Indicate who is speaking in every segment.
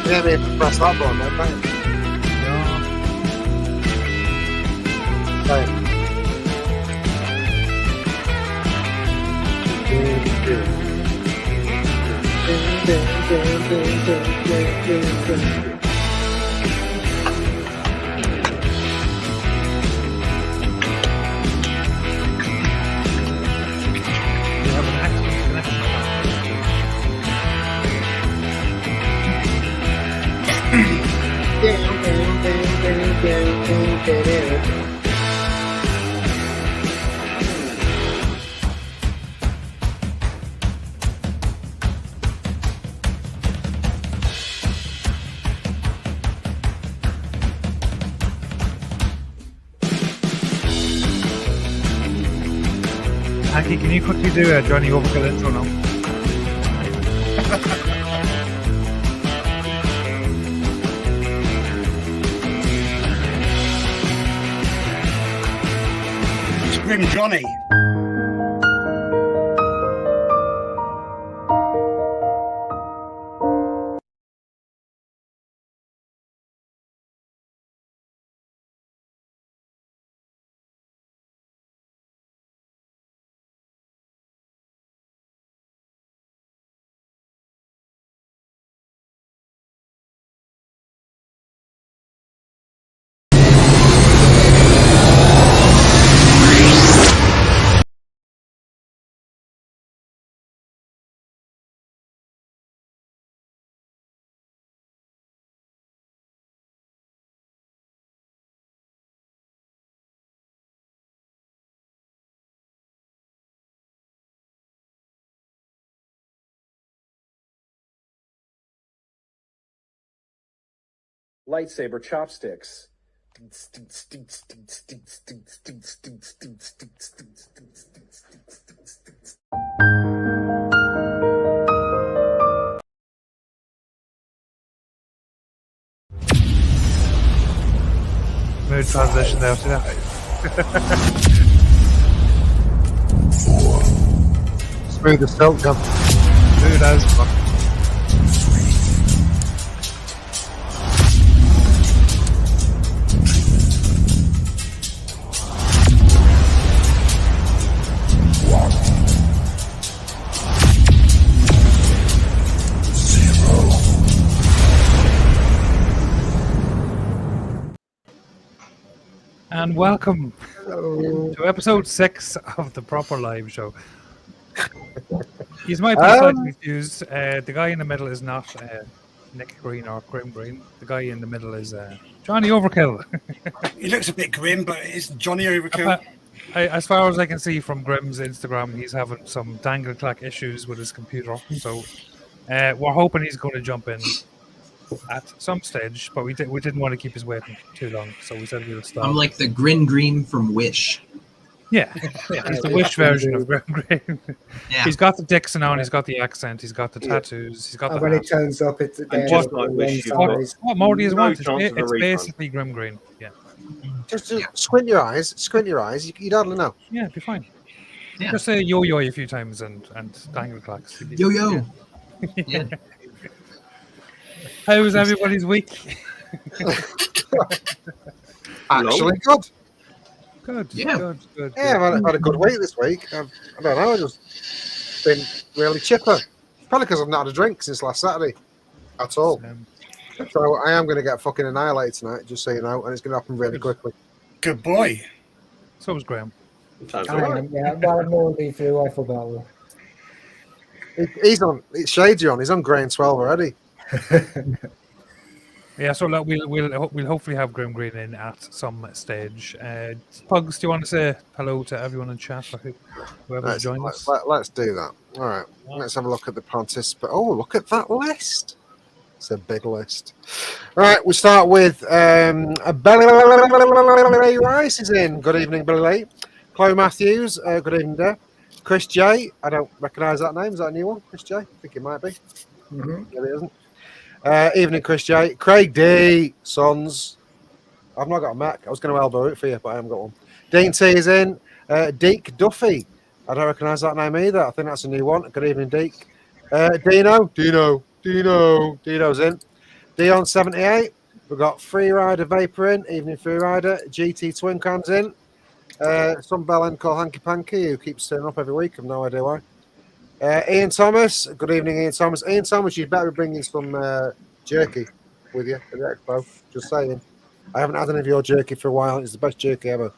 Speaker 1: Yeah, me press that button, then, thank you. Right.
Speaker 2: Hanky, can you quickly do a Johnny Overkill intro now?
Speaker 3: Grim Johnny.
Speaker 4: Lightsaber chopsticks.
Speaker 2: Mood transition there, see that?
Speaker 1: Smooth as silk, John.
Speaker 2: Smooth as fuck. And welcome to episode 6 of the Proper Live Show. You might be slightly confused. The guy in the middle is not Nick Green or Grimm Green. The guy in the middle is Johnny Overkill.
Speaker 3: He looks a bit grim, but it's Johnny Overkill.
Speaker 2: As far as I can see from Grimm's Instagram, he's having some dangle clack issues with his computer. So we're hoping he's going to jump in at some stage, but we didn't want to keep us waiting too long, so we said we would stop.
Speaker 5: I'm like the Grimm Green from Wish.
Speaker 2: Yeah, he's the Wish version of Grimm Green.
Speaker 5: Yeah.
Speaker 2: He's got the Dixon on, he's got the accent, he's got the tattoos, he's got the
Speaker 6: when
Speaker 2: hat.
Speaker 6: it turns up, it's
Speaker 2: What more do you want?
Speaker 7: chance of a
Speaker 2: It's
Speaker 7: refund.
Speaker 2: basically Grimm Green. Yeah,
Speaker 1: Just squint your eyes, you'd hardly know.
Speaker 2: yeah, it'd be fine.
Speaker 5: Yeah.
Speaker 2: Just say yo-yo a few times and dangle clacks.
Speaker 5: Yo-yo. Yeah.
Speaker 2: How was everybody's week?
Speaker 1: Actually, good.
Speaker 2: Good.
Speaker 5: Yeah.
Speaker 2: Good.
Speaker 1: Yeah, I've had a good week this week. I don't know, I've just been really chipper. Probably because I've not had a drink since last Saturday at all. So I am going to get fucking annihilated tonight, just so you know, and it's going to happen really quickly.
Speaker 3: Good boy.
Speaker 2: So was Graham.
Speaker 7: Sounds
Speaker 6: I
Speaker 7: right.
Speaker 6: am, yeah, but I'm already through. I forgot.
Speaker 1: He's on. It's Shady on. He's on grain 12 already.
Speaker 2: Yeah, so look, we'll hopefully have Grimm Green in at some stage. Pugs, do you want to say hello to everyone in chat or whoever's joined us?
Speaker 1: Let's do that. All right. Let's have a look at the participant. Oh, look at that list. It's a big list. All right, we start with Billy Rice is in. Good evening, Billy. Chloe Matthews. Good evening, there. Chris J. I don't recognise that name. Is that a new one? Chris J. I think it might be.
Speaker 6: Mm-hmm.
Speaker 1: Yeah, it isn't. Evening, Chris J. Craig D. Sons. I've not got a Mac. I was going to elbow it for you, but I haven't got one. Dean T is in. Deke Duffy. I don't recognise that name either. I think that's a new one. Good evening, Deke. Dino's in. Dion78. We've got Freerider Vapor in, Evening Freerider. GT Twin Cans in. Some bellend called Hankypanky who keeps turning up every week. I've no idea why. Ian Thomas. Good evening, Ian Thomas. Ian Thomas, you'd better be bringing some jerky with you at the Expo. Just saying. I haven't had any of your jerky for a while. It's the best jerky ever.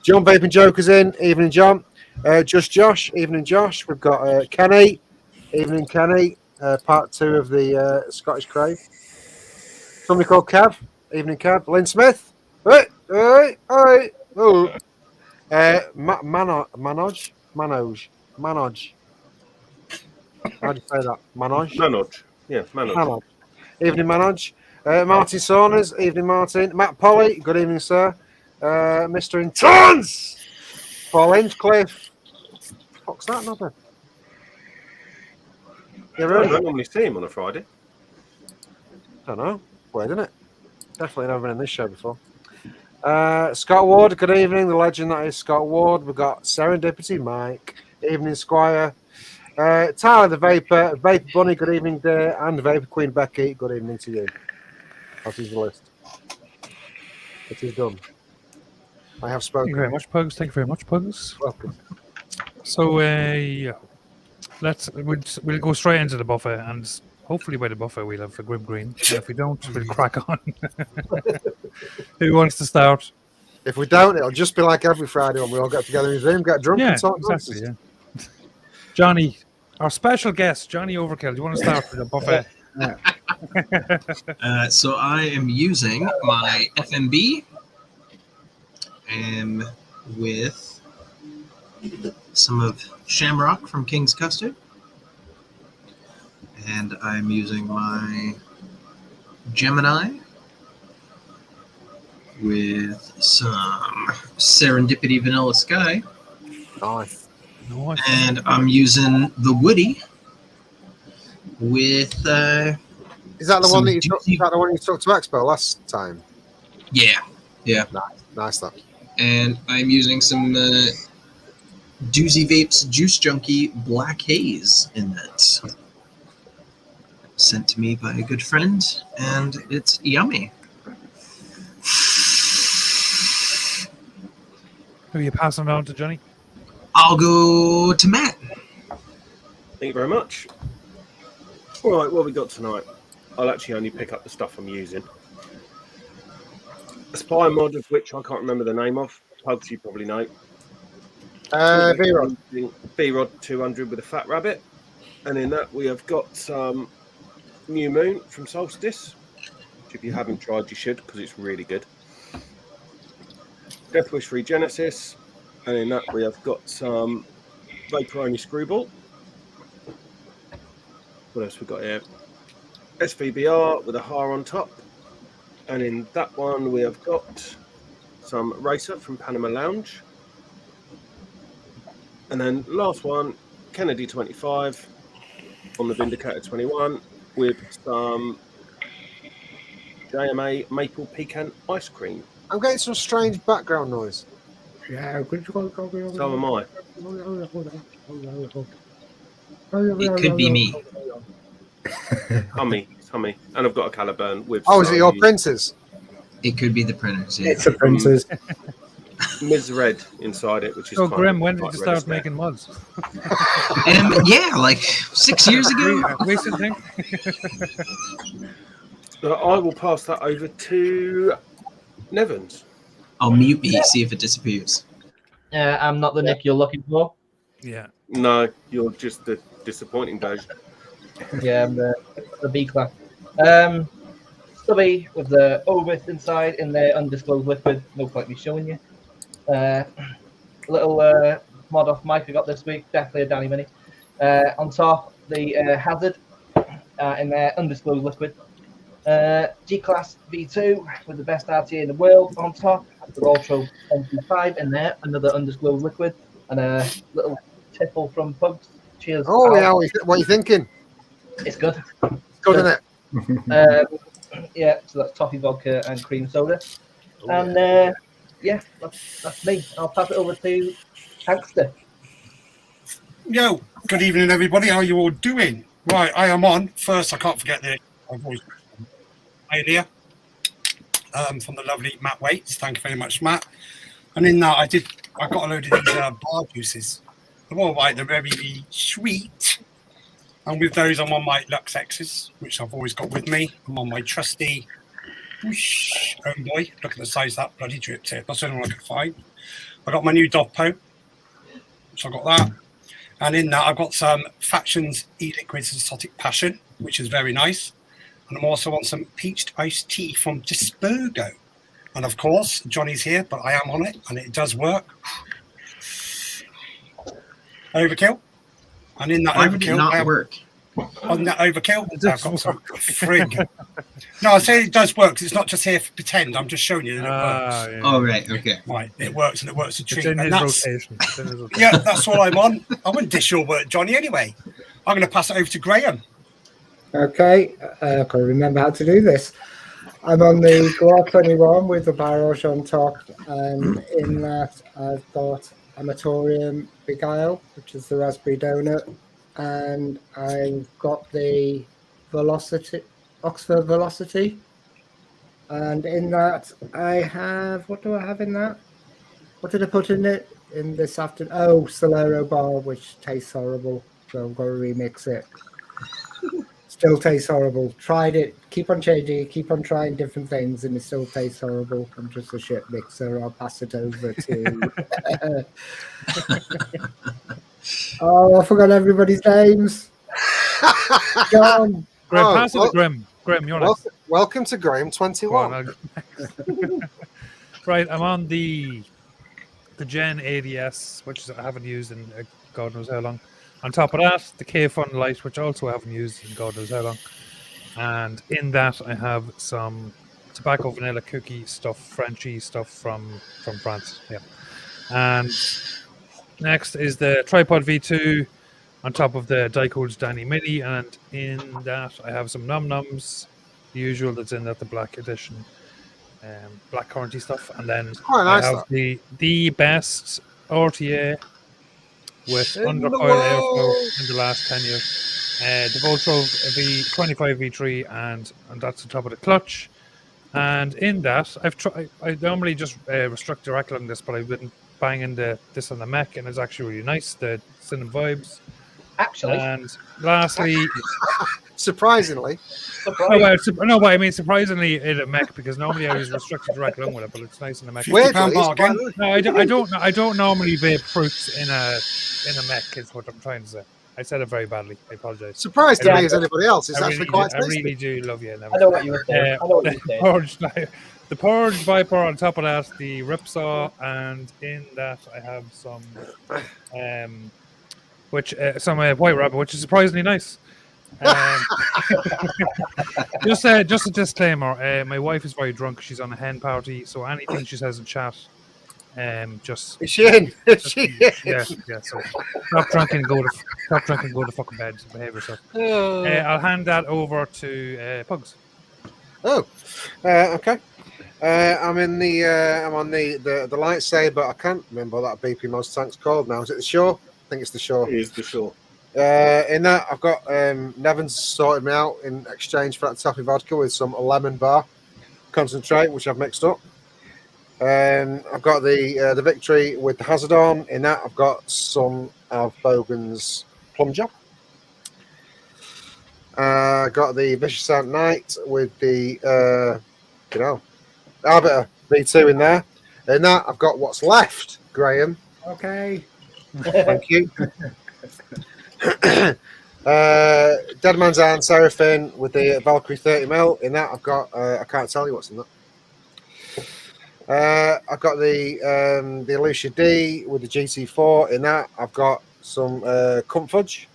Speaker 1: John Vaping Joker's in. Evening, John. Just Josh. Evening, Josh. We've got Kenny. Evening, Kenny. Part 2 of the Scottish Crave. Somebody called Kev. Evening, Kev. Lynn Smith. Hey. Oh. Manoj. How do you say that?
Speaker 4: Manoj. Yeah, Manoj.
Speaker 1: Evening, Manoj. Martin Saunders. Evening, Martin. Matt Polly. Good evening, sir. Mr. Intense. Paul Hinchcliffe. What's that, another?
Speaker 4: I don't normally see him on a Friday.
Speaker 1: Don't know. Weird, isn't it? Definitely never been in this show before. Scott Ward, good evening. The legend that is Scott Ward. We've got Serendipity Mike. Evening, Squire. Tyler the Vapor. Vapor Bunny, good evening, dear. And Vapor Queen Becky, good evening to you. That is the list. It is done. I have spoken.
Speaker 2: Thank you very much, Pugs. Thank you very much, Pugs.
Speaker 1: Welcome.
Speaker 2: So, yeah. We'll go straight into the buffet, and hopefully by the buffet we'll have a Grimm Green. And if we don't, we'll crack on. Who wants to start?
Speaker 1: If we don't, it'll just be like every Friday when we all get together in Zoom, get drunk,
Speaker 2: Yeah,
Speaker 1: and talk
Speaker 2: exactly.
Speaker 1: nonsense.
Speaker 2: Yeah. Johnny, our special guest, Johnny Overkill. Do you want to start with the buffet?
Speaker 5: So I am using my FMB with some of Shamrock from King's Custard. And I'm using my Gemini with some Serendipity Vanilla Sky.
Speaker 1: Nice.
Speaker 5: And I'm using the Woody with
Speaker 1: Is that the one that you took? Is that the one you took to Expo last time?
Speaker 5: yeah.
Speaker 1: Nice that.
Speaker 5: And I'm using some Doozy Vapes Juice Junkie Black Haze in that. Sent to me by a good friend, and it's yummy.
Speaker 2: Who are you passing it on to, Johnny?
Speaker 5: I'll go to Matt.
Speaker 4: Thank you very much. All right, what have we got tonight? I'll actually only pick up the stuff I'm using. A spy mod of which I can't remember the name of. Pugs, you probably know.
Speaker 1: B-Rod.
Speaker 4: B-Rod 200 with a fat rabbit. And in that we have got some New Moon from Solstice, which if you haven't tried, you should, because it's really good. Death Wish 3 Genesis. And in that we have got some Vaporoni Screwball. What else we got here? SVBR with a har on top. And in that one we have got some Racer from Panama Lounge. And then last one, Kennedy 25 on the Vindicator 21 with some JMA Maple Pecan Ice Cream.
Speaker 1: I'm getting some strange background noise.
Speaker 6: Yeah,
Speaker 4: So am I.
Speaker 5: It could be me.
Speaker 4: Hummy. And I've got a Caliburn with
Speaker 1: Oh, is it your
Speaker 4: some
Speaker 1: printers?
Speaker 5: It could be the printers. Yeah.
Speaker 6: It's a printers.
Speaker 4: Ms. Red inside it, which is
Speaker 2: So,
Speaker 4: kind
Speaker 2: Grimm,
Speaker 4: of
Speaker 2: when did
Speaker 4: like
Speaker 2: you
Speaker 4: red as
Speaker 2: start making mods?
Speaker 5: Yeah, like 6 years ago.
Speaker 2: Recent thing?
Speaker 4: So I will pass that over to Nevans.
Speaker 5: I'll mute me, see if it disappears.
Speaker 7: I'm not the Nick you're looking for.
Speaker 2: Yeah.
Speaker 4: No, you're just the disappointing version.
Speaker 7: Yeah, I'm the B class. Stubby with the Obith inside in the undisclosed liquid. No point me showing you. Little mod off mic I got this week. Definitely a Danny Mini. On top, the Hazard in their undisclosed liquid. G-Class V2 with the best RTA in the world on top. The Ultra MP5 in there, another undisclosed liquid, and a little tipple from Pugs. Cheers.
Speaker 1: Oh,
Speaker 7: Al.
Speaker 1: yeah. What are you thinking?
Speaker 7: It's good.
Speaker 1: Good, isn't it?
Speaker 7: Yeah, so that's toffee vodka and cream soda.
Speaker 1: Oh,
Speaker 7: And yeah, that's me. I'll pass it over to Hankster.
Speaker 3: Yo, good evening, everybody. How are you all doing? Right, I am on. First, I can't forget the. I've always earlier from the lovely Matt Wates. Thank you very much, Matt. And in that, I got a load of these bar juices. They're all right. They're very sweet. And with those, I'm on my Lux X's, which I've always got with me. I'm on my trusty whoosh, oh boy. Look at the size of that bloody drip tip. That's the only one I could find. I got my new Dovpo, which I got that. And in that, I've got some Factions E-Liquid Exotic Passion, which is very nice. And I'm also on some peached iced tea from Dispergo. And of course, Johnny's here, but I am on it, and it does work. Overkill. And in that
Speaker 5: Why would it
Speaker 3: overkill,
Speaker 5: not work?
Speaker 3: on that overkill, I've got some frig. No, I say it does work 'cause it's not just here for pretend. I'm just showing you that it works.
Speaker 2: Yeah.
Speaker 5: Oh, right. Okay.
Speaker 3: Right, it works and it works a
Speaker 2: It's
Speaker 3: treat.
Speaker 2: in
Speaker 3: And
Speaker 2: his
Speaker 3: that's,
Speaker 2: rotation. It's in his rotation.
Speaker 3: yeah, that's all I'm on. I wouldn't dish your work, Johnny, anyway. I'm going to pass it over to Graham.
Speaker 6: Okay, I can't remember how to do this. I'm on the Glock 21 with the Barosh on top, and in that I've got Amatorium Beguile, which is the raspberry donut, and I've got the Velocity, Oxford Velocity, and in that I have, what do I have in that? What did I put in it in this afternoon? Oh, Solero Bar, which tastes horrible, so I've got to remix it. Still tastes horrible. Tried it. Keep on changing it. Keep on trying different things, and it still tastes horrible. I'm just a shit mixer. I'll pass it over to. Oh, I forgot everybody's names. John.
Speaker 2: Grim,
Speaker 1: Oh,
Speaker 2: pass it
Speaker 1: well-
Speaker 2: to Grim. Grim, you're next.
Speaker 1: Welcome to Graham
Speaker 2: Go on,
Speaker 1: 21.
Speaker 2: I'll go next. Right, I'm on the Gen ADS, which I haven't used in God knows how long. On top of that, the K-Fun Light, which also I haven't used in God knows how long. And in that, I have some tobacco vanilla cookie stuff, Frenchy stuff from France. Yeah. And next is the Tripod V2 on top of the Dicod's Danny Mini. And in that, I have some Num Nums, the usual that's in that, the black edition, black currency stuff. And then
Speaker 1: Quite nice,
Speaker 2: I have the best RTA with
Speaker 1: In
Speaker 2: under
Speaker 1: the
Speaker 2: coil airflow
Speaker 1: world.
Speaker 2: in the last 10 years. The Voltro V25 V3, and that's on top of the clutch. And in that, I normally just restrict the rack on this, but I've been banging this on the mech, and it's actually really nice. The Cinnamon vibes.
Speaker 7: Actually,
Speaker 2: And lastly,
Speaker 1: Surprisingly.
Speaker 2: no, but I mean surprisingly in a mech, because normally I was restricted to rack with it, but it's nice in the mech.
Speaker 1: Weirdly,
Speaker 3: £50
Speaker 1: it's
Speaker 3: bargain.
Speaker 1: quite-
Speaker 2: No, I don't normally vape fruits in a mech. Is what I'm trying to say. I said it very badly. I apologize.
Speaker 1: surprised to
Speaker 7: Yeah.
Speaker 1: me as anybody else. It's
Speaker 2: I
Speaker 1: actually
Speaker 2: really,
Speaker 1: quite
Speaker 2: I
Speaker 1: tasty.
Speaker 2: really do love you.
Speaker 7: I know what you were saying. I know what you were saying.
Speaker 2: The Purge Viper on top of that, the Ripsaw, and in that I have some, some White Rabbit, which is surprisingly nice. Just a disclaimer. My wife is very drunk. She's on a hen party, so anything she says in chat, just
Speaker 1: Is she in? Is she in?
Speaker 2: yeah. So stop drinking and go to fucking bed. Behave yourself. I'll hand that over to Pugs.
Speaker 1: Oh, okay. I'm in the I'm on the lightsaber. I can't remember what that BP most tank's called now. Is it the Shore? I think it's the Shore.
Speaker 4: It is the short.
Speaker 1: In that, I've got Nevans sorted me out in exchange for that toffee vodka with some lemon bar concentrate, which I've mixed up. I've got the Victory with the Hazard on. In that, I've got some of Bogan's plum jam. Got the Vicious Ant Knight with the Arbiter V2 in there. In that, I've got what's left, Graham.
Speaker 6: Okay.
Speaker 1: Thank you. Dead Man's Hand Seraphim with the Valkyrie 30mm. In that, I've got I can't tell you what's in that. I've got the Alicia D with the GT4. In that, I've got some Comfudge.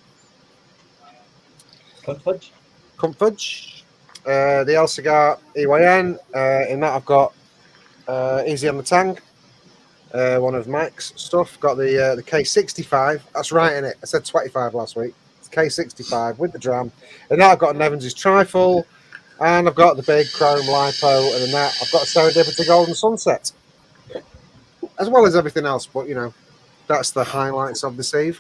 Speaker 1: Comfudge. The El Cigar EYN. In that, I've got Easy on the Tang. One of Mike's stuff. Got the K65. That's right in it. I said 25 last week. It's K65 with the dram. And now I've got Nevans' Trifle. And I've got the big Chrome Lipo. And then that I've got a Serendipity Golden Sunset. As well as everything else. But, you know, that's the highlights of this eve.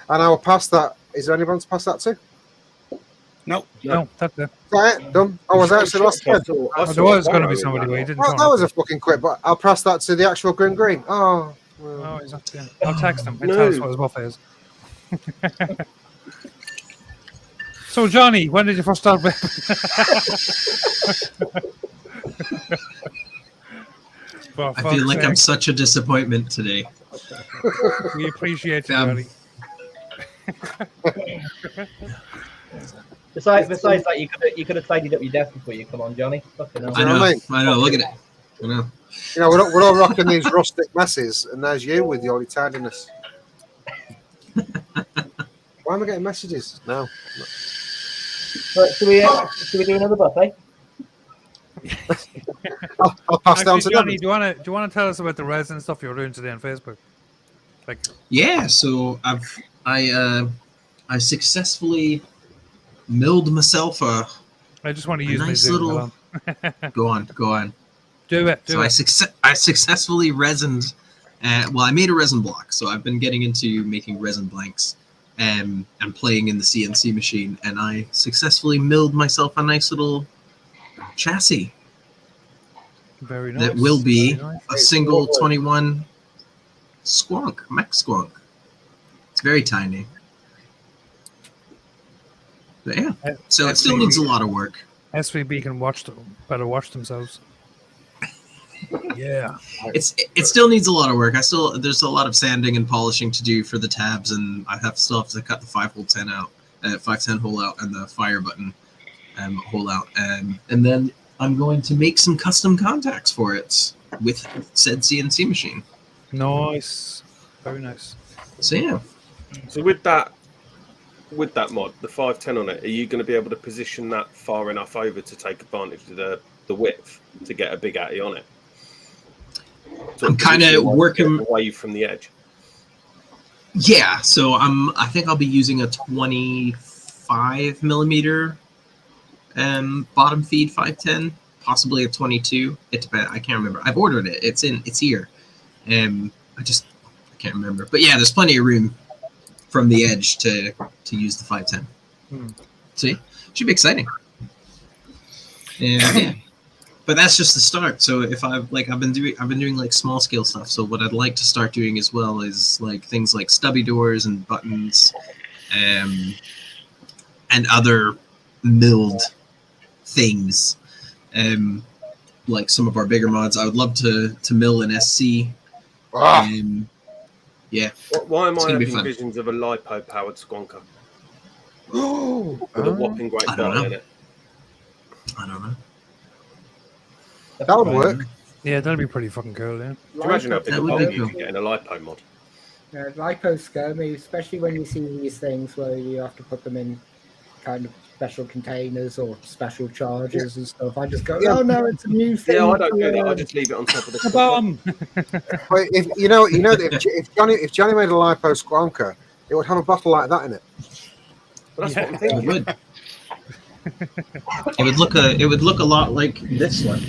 Speaker 1: And I will pass that. Is there anyone to pass that to?
Speaker 3: Nope.
Speaker 2: No, that's it.
Speaker 1: Right, done. I was actually lost again.
Speaker 2: There was going to be somebody where he didn't
Speaker 1: Well,
Speaker 2: turn
Speaker 1: that
Speaker 2: up.
Speaker 1: was a fucking quick, but I'll pass that to the actual Grimm Green. Oh, well.
Speaker 2: Oh, he's up there. I'll text him and
Speaker 4: No.
Speaker 2: tell us what his buffet is. So, Johnny, when did you first start vaping? For
Speaker 5: I feel
Speaker 2: fuck's
Speaker 5: like I'm
Speaker 2: sake,
Speaker 5: such a disappointment today.
Speaker 2: we appreciate you,
Speaker 5: Um,
Speaker 2: Johnny.
Speaker 7: Besides that, you could have tidied up your desk before you come on, Johnny. Fucking hell.
Speaker 5: I
Speaker 1: know
Speaker 5: know.
Speaker 1: what I mean?
Speaker 5: I know. Look at it. I know.
Speaker 1: You know, we're all rocking these rustic messes, and there's you with your tardiness. Why am I getting messages? No.
Speaker 7: Right, should we do another buffet?
Speaker 1: I'll pass down
Speaker 2: Actually,
Speaker 1: to
Speaker 2: Johnny,
Speaker 1: Nevans.
Speaker 2: do you want to tell us about the resin stuff you were doing today on Facebook? Like,
Speaker 5: Yeah. So I successfully milled myself a.
Speaker 2: I just want to
Speaker 5: A
Speaker 2: use my
Speaker 5: nice
Speaker 2: Zoom.
Speaker 5: little- Go on.
Speaker 2: Do it.
Speaker 5: So I successfully resined. Well, I made a resin block, so I've been getting into making resin blanks, and playing in the CNC machine, and I successfully milled myself a nice little chassis
Speaker 2: Very nice.
Speaker 5: that will be
Speaker 2: Very nice.
Speaker 5: a single 21 mech squonk. It's very tiny. But yeah, so it still needs a lot of work.
Speaker 2: SVB can better watch themselves. Yeah.
Speaker 5: It still needs a lot of work. There's a lot of sanding and polishing to do for the tabs, and I still have to cut the 510 out, 510 hole out, and the fire button hole out, and then I'm going to make some custom contacts for it with said CNC machine.
Speaker 2: Nice. Very nice.
Speaker 5: So yeah,
Speaker 4: So with that mod, the 510 on it, are you going to be able to position that far enough over to take advantage of the width to get a big atty on it?
Speaker 5: I'm kinda working-
Speaker 4: away from the edge.
Speaker 5: yeah. So I think I'll be using a 25 millimeter bottom feed 510, possibly a 22. It depends. I can't remember. I've ordered it. It's here. I can't remember. But yeah, there's plenty of room from the edge to use the 510. See, should be exciting. And yeah, but that's just the start. So if I've been doing like small scale stuff. So what I'd like to start doing as well is like things like stubby doors and buttons, and other milled things. Like some of our bigger mods, I would love to mill an SC.
Speaker 1: Ah,
Speaker 5: Yeah,
Speaker 4: Why am
Speaker 5: It's
Speaker 4: I
Speaker 5: gonna be
Speaker 4: having
Speaker 5: fun.
Speaker 4: visions of a lipo-powered squonker
Speaker 1: oh,
Speaker 4: with a whopping great
Speaker 5: I don't
Speaker 4: bottle
Speaker 5: know.
Speaker 4: in it?
Speaker 5: I don't know.
Speaker 1: that would work.
Speaker 2: Yeah, that'd be pretty fucking cool, yeah.
Speaker 4: Do you imagine how big
Speaker 5: That
Speaker 4: a
Speaker 5: would
Speaker 4: bottle
Speaker 5: be
Speaker 4: you
Speaker 5: cool.
Speaker 4: could get in a lipo mod?
Speaker 6: Lipos scare me, especially when you see these things where you have to put them in kind of special containers or special chargers and stuff. I just go, oh no, it's a new thing.
Speaker 4: Yeah, I don't do that. I just leave it on top of the
Speaker 2: The
Speaker 4: cooker.
Speaker 2: bomb!
Speaker 1: But if Johnny made a lipo squonker, it would have a bottle like that in it.
Speaker 4: But that's what I'm
Speaker 5: It
Speaker 4: thinking.
Speaker 5: would. It would look a lot like this one.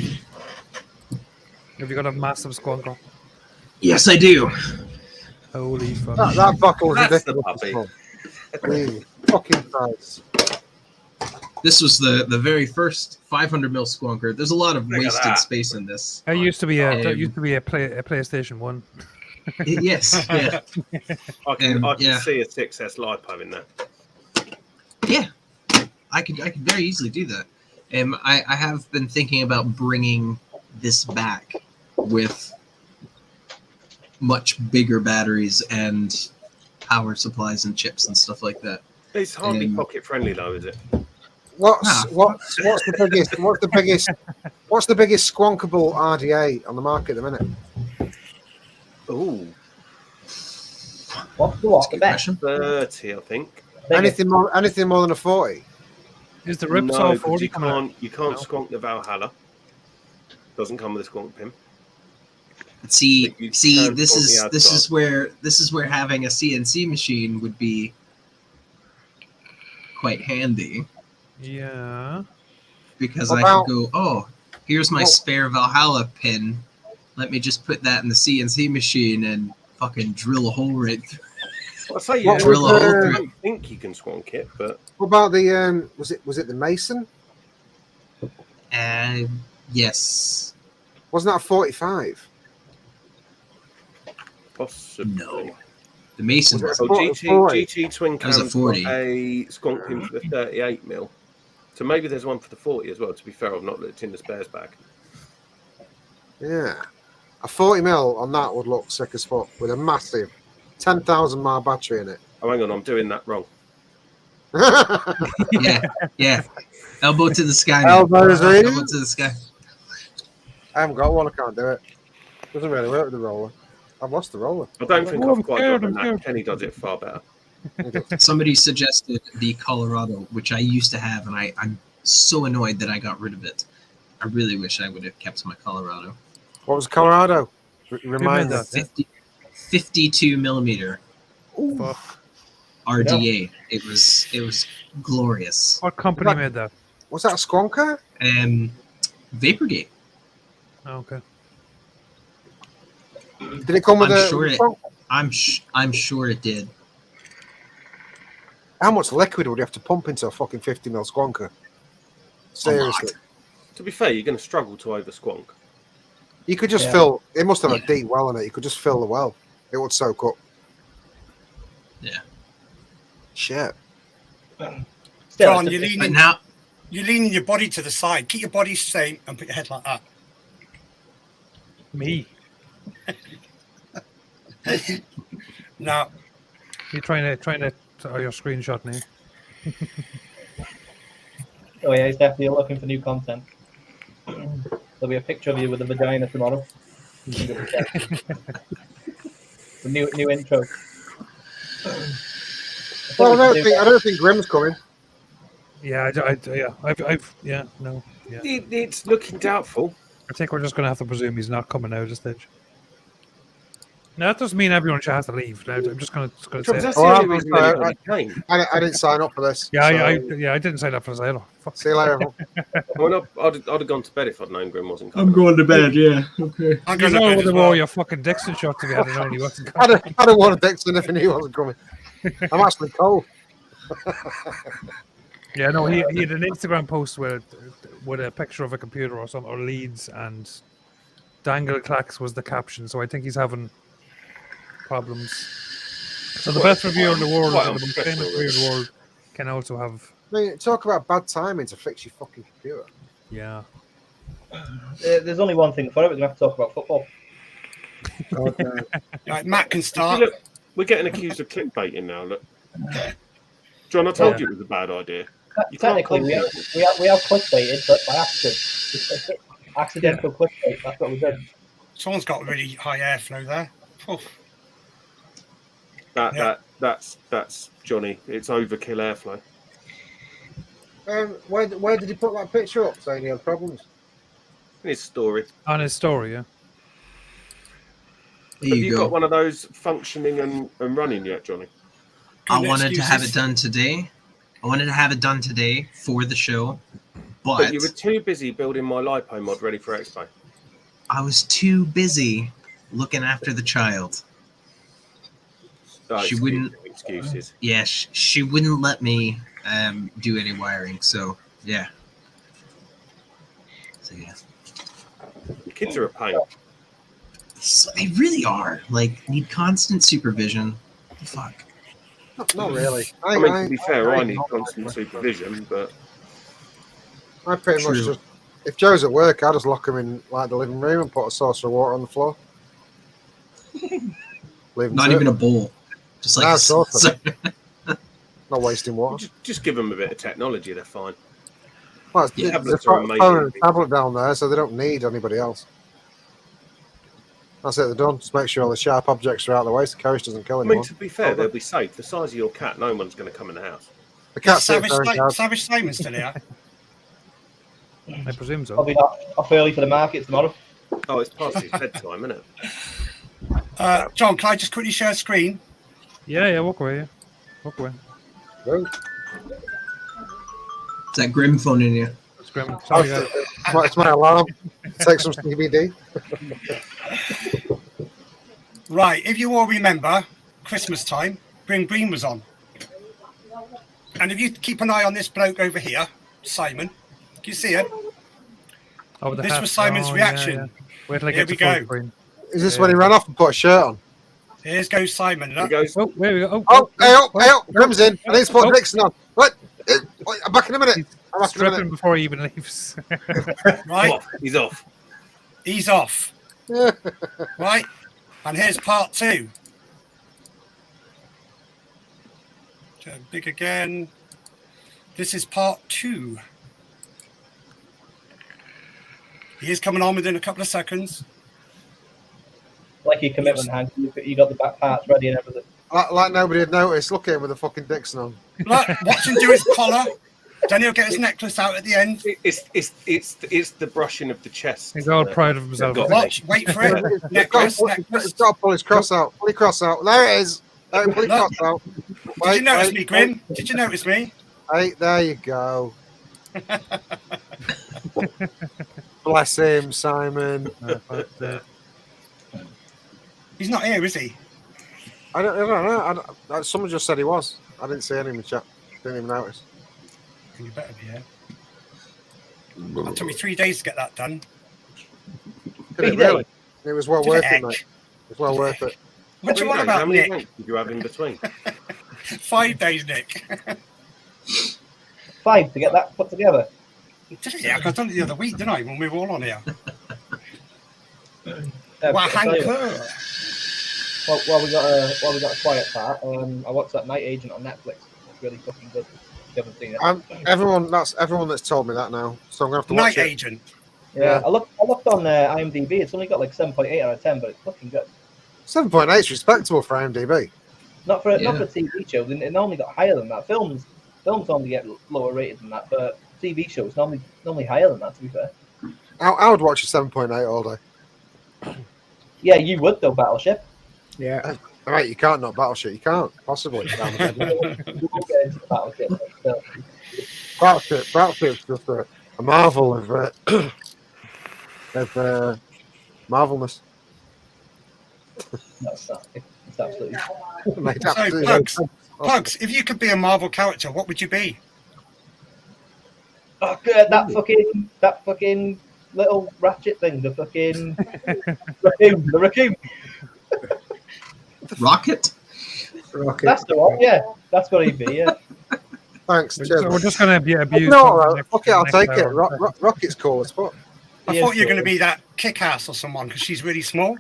Speaker 2: Have you got a massive squonker?
Speaker 5: Yes, I do.
Speaker 2: Holy fuck.
Speaker 1: That bottle is
Speaker 4: That's the
Speaker 1: ridiculous.
Speaker 4: puppy.
Speaker 1: Really, fucking price.
Speaker 5: This was the very first 500 mil squonker. There's a lot of
Speaker 4: Look at
Speaker 5: wasted
Speaker 4: that.
Speaker 5: space in this.
Speaker 2: That used to be a
Speaker 5: Um,
Speaker 2: PlayStation 1.
Speaker 5: Yes, yeah,
Speaker 4: I can
Speaker 5: yeah.
Speaker 4: see a 6S lipo in there.
Speaker 5: yeah. I could very easily do that. I have been thinking about bringing this back with much bigger batteries and power supplies and chips and stuff like that.
Speaker 4: It's hardly
Speaker 5: Um,
Speaker 4: pocket friendly though, is it?
Speaker 1: What's the biggest squonkable RDA on the market at the minute?
Speaker 4: Ooh,
Speaker 7: What's the
Speaker 5: That's a
Speaker 7: what? The
Speaker 5: good
Speaker 7: best?
Speaker 5: question.
Speaker 4: 30, I think.
Speaker 1: Anything more than a 40?
Speaker 2: Is the
Speaker 4: No,
Speaker 2: Ripsaw
Speaker 4: 'cause
Speaker 2: 40
Speaker 4: you
Speaker 2: coming out?
Speaker 4: can't
Speaker 2: No.
Speaker 4: squonk the Valhalla. Doesn't come with a squonk pin.
Speaker 5: See,
Speaker 4: You
Speaker 5: this
Speaker 4: can
Speaker 5: is
Speaker 4: squonk the outside.
Speaker 5: this is where having a CNC machine would be quite handy,
Speaker 2: Yeah.
Speaker 5: because
Speaker 1: What
Speaker 5: I
Speaker 1: about-
Speaker 5: could go, oh, here's my
Speaker 1: Well-
Speaker 5: spare Valhalla pin. Let me just put that in the CNC machine and fucking drill a hole right through.
Speaker 4: I say
Speaker 1: What
Speaker 4: yeah.
Speaker 1: was
Speaker 5: Drill a hole
Speaker 1: the-
Speaker 5: through
Speaker 4: I
Speaker 5: it.
Speaker 4: don't think you can squonk it, but
Speaker 1: What about the was it the Mason?
Speaker 5: Yes.
Speaker 1: Wasn't that a 45?
Speaker 4: possibly.
Speaker 5: No. The Mason
Speaker 1: Was
Speaker 5: was.
Speaker 1: it
Speaker 4: Oh,
Speaker 1: a
Speaker 4: GT
Speaker 1: 40?
Speaker 4: GT Twin
Speaker 5: That was a
Speaker 4: Cam's
Speaker 5: 40.
Speaker 4: got a squonk pin for the 38 mil. So maybe there's one for the 40 as well. To be fair, I've not looked in the spares bag.
Speaker 1: Yeah. A 40 mil on that would look sick as fuck with a massive 10,000 mAh battery in it.
Speaker 4: Oh, hang on, I'm doing that wrong.
Speaker 5: Yeah, yeah. Elbow to the sky. man.
Speaker 1: Elbows in.
Speaker 5: Elbow to the sky.
Speaker 1: I haven't got one, I can't do it. Doesn't really work with the roller. I've lost the roller.
Speaker 4: I don't think
Speaker 2: Oh,
Speaker 4: I've
Speaker 2: I'm
Speaker 4: quite
Speaker 2: scared,
Speaker 4: got
Speaker 2: I'm
Speaker 4: that.
Speaker 2: scared.
Speaker 4: Kenny does it far better.
Speaker 5: Somebody suggested the Colorado, which I used to have, and I'm so annoyed that I got rid of it. I really wish I would have kept my Colorado.
Speaker 1: What was Colorado? Remind
Speaker 2: made
Speaker 1: me.
Speaker 2: that?
Speaker 5: 52 millimeter
Speaker 2: Fuck.
Speaker 5: RDA. It was glorious.
Speaker 2: What company made that?
Speaker 1: Was that a squonker?
Speaker 5: Vaporgate.
Speaker 2: Oh, okay.
Speaker 1: Did it come with
Speaker 5: I'm
Speaker 1: a
Speaker 5: sure it-
Speaker 1: squonker?
Speaker 5: I'm sure it did.
Speaker 1: How much liquid would you have to pump into a fucking 50 mil squonker? Seriously.
Speaker 4: To be fair, you're going to struggle to over squonk.
Speaker 1: You could just
Speaker 7: Yeah.
Speaker 1: fill, it must have a
Speaker 5: Yeah.
Speaker 1: deep well in it. You could just fill the well. It would soak up.
Speaker 5: Yeah.
Speaker 1: Shit.
Speaker 7: Still,
Speaker 3: John,
Speaker 7: it's
Speaker 3: you're
Speaker 7: a-
Speaker 5: But
Speaker 3: leaning,
Speaker 5: now,
Speaker 3: you're leaning your body to the side. Keep your body straight and put your head like that.
Speaker 2: Me.
Speaker 3: Now,
Speaker 2: You trying to your screenshot me?
Speaker 7: Oh yeah, he's definitely looking for new content. There'll be a picture of you with a vagina tomorrow. You can double check. The new intro.
Speaker 1: Well, I don't think Grimm's coming.
Speaker 2: Yeah, yeah, no, yeah.
Speaker 4: It's looking doubtful.
Speaker 2: I think we're just gonna have to presume he's not coming out of the stage. Now that doesn't mean everyone should have to leave. Now, I'm just gonna say
Speaker 4: That's
Speaker 2: that.
Speaker 4: the
Speaker 1: Oh,
Speaker 4: only
Speaker 1: I'm
Speaker 4: reason
Speaker 1: sorry,
Speaker 4: anybody came.
Speaker 1: I didn't sign up for this.
Speaker 2: Yeah,
Speaker 1: so
Speaker 2: I didn't sign up for sale. Fuck.
Speaker 1: See you later, everyone.
Speaker 4: I'd have gone to bed if I'd known Grimm wasn't
Speaker 5: I'm
Speaker 4: coming.
Speaker 5: going to bed. Yeah. Okay.
Speaker 3: I'm
Speaker 2: You
Speaker 3: going to
Speaker 2: know
Speaker 3: bed
Speaker 2: would
Speaker 3: as
Speaker 2: have
Speaker 3: well.
Speaker 2: wore your fucking Dixon shot if you had known he wasn't
Speaker 1: I
Speaker 2: coming.
Speaker 1: don't want a Dixon if I knew he wasn't coming. I'm actually cold.
Speaker 2: Yeah, no, he had an Instagram post with a picture of a computer or something, or leads, and dangle clacks was the caption. So I think he's having problems. So the best reviewer in the world
Speaker 4: quite
Speaker 2: and the most famous
Speaker 4: unprofessional,
Speaker 2: reviewer in the world can also have.
Speaker 1: I mean, talk about bad timing to fix your fucking computer.
Speaker 2: Yeah.
Speaker 7: There's only one thing for it. We're gonna have to talk about football.
Speaker 6: God, no.
Speaker 3: Right, Matt can
Speaker 4: See,
Speaker 3: start.
Speaker 4: look, we're getting accused of clickbaiting now. Look, John, I told you it was a bad idea. You can't
Speaker 7: Technically, we have clickbaited, but by accident. Accidental clickbait. That's what we did.
Speaker 3: Someone's got really high airflow there. Oof.
Speaker 4: That's Johnny. It's overkill airflow.
Speaker 1: Where did he put that picture up saying he had problems?
Speaker 4: His story.
Speaker 2: On his story, yeah.
Speaker 5: There
Speaker 4: Have
Speaker 5: you
Speaker 4: you
Speaker 5: go.
Speaker 4: got one of those functioning and running yet, Johnny?
Speaker 5: I
Speaker 3: Good
Speaker 5: wanted to have it
Speaker 3: excuses.
Speaker 5: done today. I wanted to have it done today for the show,
Speaker 4: But
Speaker 5: but
Speaker 4: you were too busy building my lipo mod ready for Expo.
Speaker 5: I was too busy looking after the child.
Speaker 4: Oh,
Speaker 5: She wouldn't-
Speaker 4: excuses.
Speaker 5: Yeah, she wouldn't let me do any wiring. So yeah. So yeah,
Speaker 4: Kids are a pain.
Speaker 5: they really are. Like, need constant supervision. Fuck.
Speaker 1: Not really.
Speaker 4: I mean, to be fair, I need constant supervision, but
Speaker 1: I pretty much
Speaker 5: True.
Speaker 1: just, if Joe's at work, I just lock him in like the living room and put a saucer of water on the floor. Leave him
Speaker 5: Not
Speaker 1: to
Speaker 5: even
Speaker 1: it.
Speaker 5: a bowl. Just like
Speaker 1: Nah,
Speaker 5: a
Speaker 1: saucer. Not wasting water.
Speaker 4: just give them a bit of technology, they're fine.
Speaker 1: Well, it's,
Speaker 5: Yeah,
Speaker 4: tablets
Speaker 1: they've
Speaker 4: are
Speaker 1: got
Speaker 4: amazing.
Speaker 1: a tablet down there, so they don't need anybody else. That's it, they're done. Just make sure all the sharp objects are out of the way so the carriage doesn't kill
Speaker 4: I
Speaker 1: anyone.
Speaker 4: mean, to be fair, they'll be safe. The size of your cat, no one's going to come in the house.
Speaker 1: The cat sits
Speaker 3: Savage,
Speaker 1: there and goes,
Speaker 3: Savage Simon still here.
Speaker 2: I presume so.
Speaker 7: Probably not off early for the markets tomorrow.
Speaker 4: Oh, it's past his bedtime, isn't it?
Speaker 3: John, can I just quickly share a screen?
Speaker 2: Yeah, walk away. Yeah. Walk away.
Speaker 1: "Oh,
Speaker 5: Is that Grimm phone in you?
Speaker 2: It's Grim.
Speaker 1: oh,
Speaker 2: Sorry, guys.
Speaker 1: it's my alarm. Take some CBD.
Speaker 3: Right, if you all remember, Christmas time, Grimm Green was on. And if you keep an eye on this bloke over here, Simon, can you see him?
Speaker 2: Oh, the
Speaker 3: This
Speaker 2: hat.
Speaker 3: was Simon's
Speaker 2: Oh,
Speaker 3: reaction.
Speaker 2: Yeah, yeah. Wait till I
Speaker 3: Here
Speaker 2: get
Speaker 3: we
Speaker 2: to full
Speaker 3: go.
Speaker 2: screen.
Speaker 1: Is this when he ran off and put a shirt on?
Speaker 3: Here's goes Simon.
Speaker 4: He
Speaker 3: Look.
Speaker 4: goes,
Speaker 2: Oh, there we go.
Speaker 1: Oh, hey up, Grim's in. I need to put
Speaker 2: oh.
Speaker 1: Dixon on. What? I'm back in a minute.
Speaker 2: He's
Speaker 1: I'm back in a minute.
Speaker 2: stripping before he even leaves.
Speaker 3: Right,
Speaker 4: he's off.
Speaker 3: he's off. Right, and here's part 2. Turn big again. This is part 2. He is coming on within a couple of seconds.
Speaker 7: Like your commitment, Hank. You got the back parts ready and everything.
Speaker 1: Like nobody had noticed. Look at him with the fucking Dixon on.
Speaker 3: Look, watch him do his collar. Then he'll get his necklace out at the end.
Speaker 4: It's the brushing of the chest.
Speaker 2: He's all proud of himself.
Speaker 4: Got
Speaker 3: Watch, wait for it. Necklace, necklace.
Speaker 1: He's got to pull his cross out. Pull his cross out. There it is. Pull his cross out.
Speaker 3: Did you notice me, Grim? Did you notice me?
Speaker 1: Hey, there you go. Bless him, Simon.
Speaker 3: He's not here, is he?
Speaker 1: I don't know. Someone just said he was. I didn't see any in the chat. Didn't even notice.
Speaker 3: You better be here. It took me 3 days to get that done.
Speaker 1: Did it really? It was well worth it, mate. It was well worth it.
Speaker 3: What do you want
Speaker 4: How
Speaker 3: about
Speaker 4: many
Speaker 3: Nick?
Speaker 4: drinks did you have in between?
Speaker 3: 5 days, Nick.
Speaker 7: 5 to get that put together.
Speaker 3: Yeah, I done it the other week, didn't I? When we were all on here.
Speaker 7: Well, we got a quiet part. I watched that Night Agent on Netflix. It's really fucking good. If you haven't seen it.
Speaker 1: Everyone that's told me that now. So I'm gonna have to watch
Speaker 3: Night
Speaker 1: it.
Speaker 3: Agent.
Speaker 7: Yeah, I looked on IMDb. It's only got like 7.8 out of 10, but it's fucking good.
Speaker 1: 7.8 is respectable for IMDb.
Speaker 7: Not for a TV show. It normally got higher than that. Films normally get lower rated than that, but TV shows normally higher than that. To be fair.
Speaker 1: I would watch a 7.8 all day.
Speaker 7: Yeah, you would though, Battleship.
Speaker 6: Yeah.
Speaker 1: All right, you can't not Battleship. You can't possibly. Battleship's just a marvel of marvelness.
Speaker 7: No, it's not. It's absolutely.
Speaker 1: Mate,
Speaker 3: So,
Speaker 1: absolutely.
Speaker 3: Pugs, if you could be a Marvel character, what would you be?
Speaker 7: Oh, good. That fucking little ratchet thing. The fucking raccoon. The raccoon.
Speaker 5: Rocket?
Speaker 6: Rocket.
Speaker 7: That's the one. Yeah, that's what he'd be. Yeah.
Speaker 1: Thanks,
Speaker 2: So
Speaker 1: Jim.
Speaker 2: we're just going to abuse.
Speaker 1: No, okay, I'll take it. Rocket's cool as fuck.
Speaker 3: I thought you were going to be that Kick-Ass or someone because she's really small.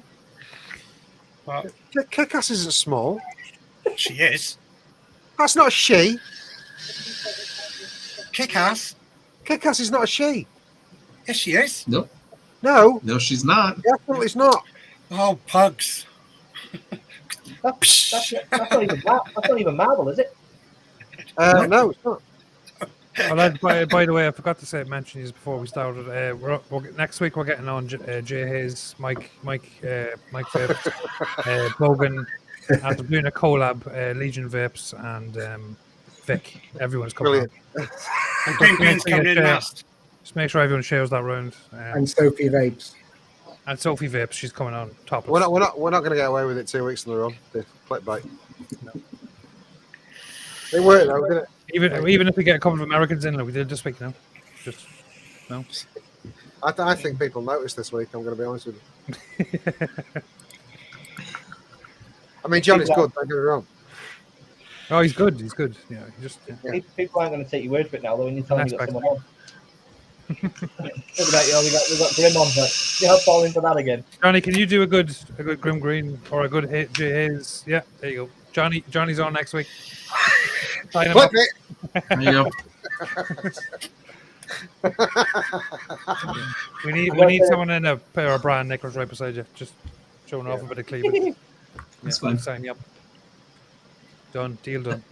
Speaker 3: But
Speaker 1: Kick-Ass isn't small.
Speaker 3: she is.
Speaker 1: That's not a she.
Speaker 3: Kick-Ass?
Speaker 1: Kick-Ass is not a she.
Speaker 3: Yes, she is.
Speaker 5: Nope.
Speaker 1: No,
Speaker 5: No, she's not.
Speaker 1: definitely it's not.
Speaker 3: Oh, Pugs.
Speaker 7: That's not even Marvel, is it?
Speaker 1: No, it's not.
Speaker 2: Well, lads, by the way, I forgot to mention these before we started. Next week we're getting on Jay Hayes, Mike Vapes, Bogan, and we're doing a collab. Legion Vapes and Vic. Everyone's coming.
Speaker 1: Brilliant.
Speaker 3: And Grimm Green's coming in last.
Speaker 2: Just make sure everyone shares that round.
Speaker 6: And Sophie Vapes.
Speaker 2: And Sophie Vapes, she's coming on topless.
Speaker 1: We're not going to get away with it 2 weeks in a row. The clickbait.
Speaker 2: No.
Speaker 1: It worked though, didn't it?
Speaker 2: Even if we get a couple of Americans in, like we did this week, just no.
Speaker 1: I think people noticed this week. I'm going to be honest with you. I mean, Johnny's good. Don't get me wrong.
Speaker 2: Oh, he's good. He's good. Yeah,
Speaker 7: People aren't going to take your word for it now, though. When you tell them you got
Speaker 2: Aspect.
Speaker 7: someone on. Look at that, we got Grimm on, but you have fall into that again.
Speaker 2: Johnny, can you do a good Grimm Green or a good Jay Hayes? Yeah, there you go. Johnny's on next week. Sign him up.
Speaker 1: Clip it.
Speaker 5: There you go.
Speaker 2: We need someone in a pair of Brian Nichols right beside you, just showing off a bit of cleavage.
Speaker 5: That's fine.
Speaker 2: Sign you up. Done. Deal done.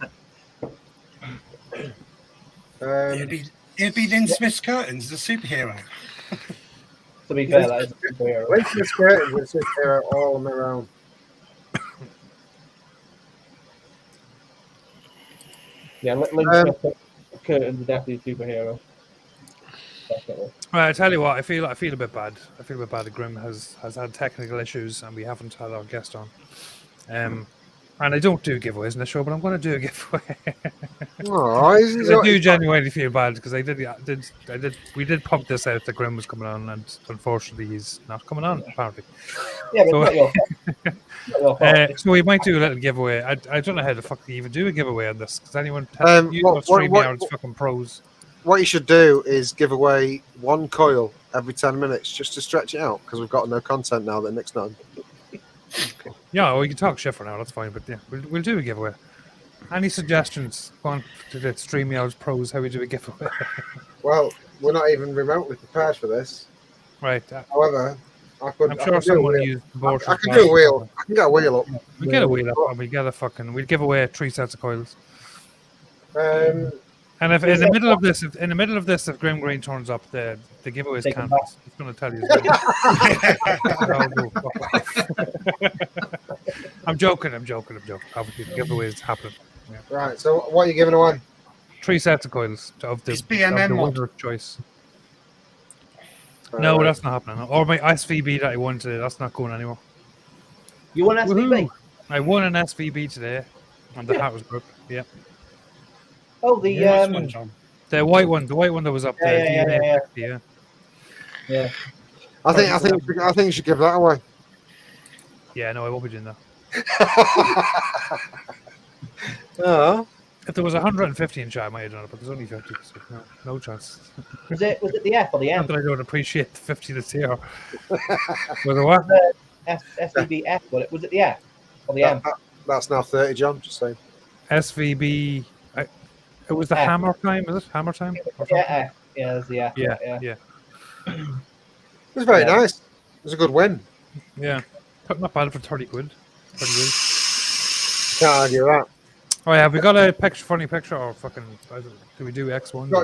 Speaker 3: It'd be Lynn Smith's Curtains, the superhero.
Speaker 7: To be fair, that is a superhero.
Speaker 1: Lincoln's curtains with superhero all on their own.
Speaker 7: Yeah, Lynn Smith Curtains are definitely a superhero. Definitely.
Speaker 2: Right, I tell you what, I feel a bit bad. I feel a bit bad that Grimm has had technical issues and we haven't had our guest on. And I don't do giveaways in the show, but I'm going to do a giveaway.
Speaker 1: Oh,
Speaker 2: I do genuinely feel bad because we did pump this out that Grimm was coming on, and unfortunately he's not coming on apparently.
Speaker 7: Yeah, but
Speaker 2: So-
Speaker 7: it's not your fault. It's not your fault.
Speaker 2: So we might do a little giveaway. I don't know how to fucking even do a giveaway on this. Does anyone use
Speaker 1: what-
Speaker 2: StreamYard's
Speaker 1: what-
Speaker 2: fucking pros?
Speaker 1: What you should do is give away one coil every 10 minutes just to stretch it out because we've got no content now that Nick's not.
Speaker 2: Yeah, well, we can talk shit for now. That's fine. But yeah, we'll do a giveaway. Any suggestions? Go on to the StreamYard's pros. How we do a giveaway?
Speaker 1: Well, we're not even remotely prepared for this.
Speaker 2: Right.
Speaker 1: However, I could.
Speaker 2: I'm
Speaker 1: I
Speaker 2: sure
Speaker 1: could do a
Speaker 2: someone
Speaker 1: wheel.
Speaker 2: used the
Speaker 1: I
Speaker 2: board.
Speaker 1: can do a wheel. I can get a wheel up.
Speaker 2: We get a wheel up and we'll give away 3 sets of coils. And if in the middle of this, if Grimm Green turns up, the giveaway is
Speaker 7: Take 'em
Speaker 2: cancelled. He's going to tell you. I'm joking. Obviously, the giveaway is happening. Yeah.
Speaker 1: Right. So, what are you giving away?
Speaker 2: 3 sets of coils of the
Speaker 3: It's BMM mod.
Speaker 2: winner choice. No, that's not happening. Or my SVB that I won today. That's not going anymore.
Speaker 7: You want SVB?
Speaker 2: Woohoo. I won an SVB today on the Hatters group. Yeah.
Speaker 7: Oh, the
Speaker 3: Which one, John?
Speaker 2: The white one that was up there.
Speaker 7: Yeah.
Speaker 1: I think you should give that away.
Speaker 2: Yeah, no, I won't be doing that.
Speaker 1: Oh.
Speaker 2: If there was 150 in chat, I might have done it, but there's only 50, so no chance.
Speaker 7: Was it the F or the M?
Speaker 2: Not that I don't appreciate the 50 that's here. Was it what?
Speaker 7: SVB F, was it the F or the M?
Speaker 1: That's now 30, John. Just saying.
Speaker 2: SVB. It was the
Speaker 7: F.
Speaker 2: hammer time, is it? Hammer time? Or
Speaker 7: Yeah,
Speaker 2: something?
Speaker 7: F. Yeah, there's the F.
Speaker 2: Yeah.
Speaker 1: It was very nice. It was a good win.
Speaker 2: Yeah. Not bad for 30 quid. 30 quid.
Speaker 1: Can't argue that.
Speaker 2: Oh yeah, have we got a funny picture or fucking? Do we do X1?
Speaker 1: Do you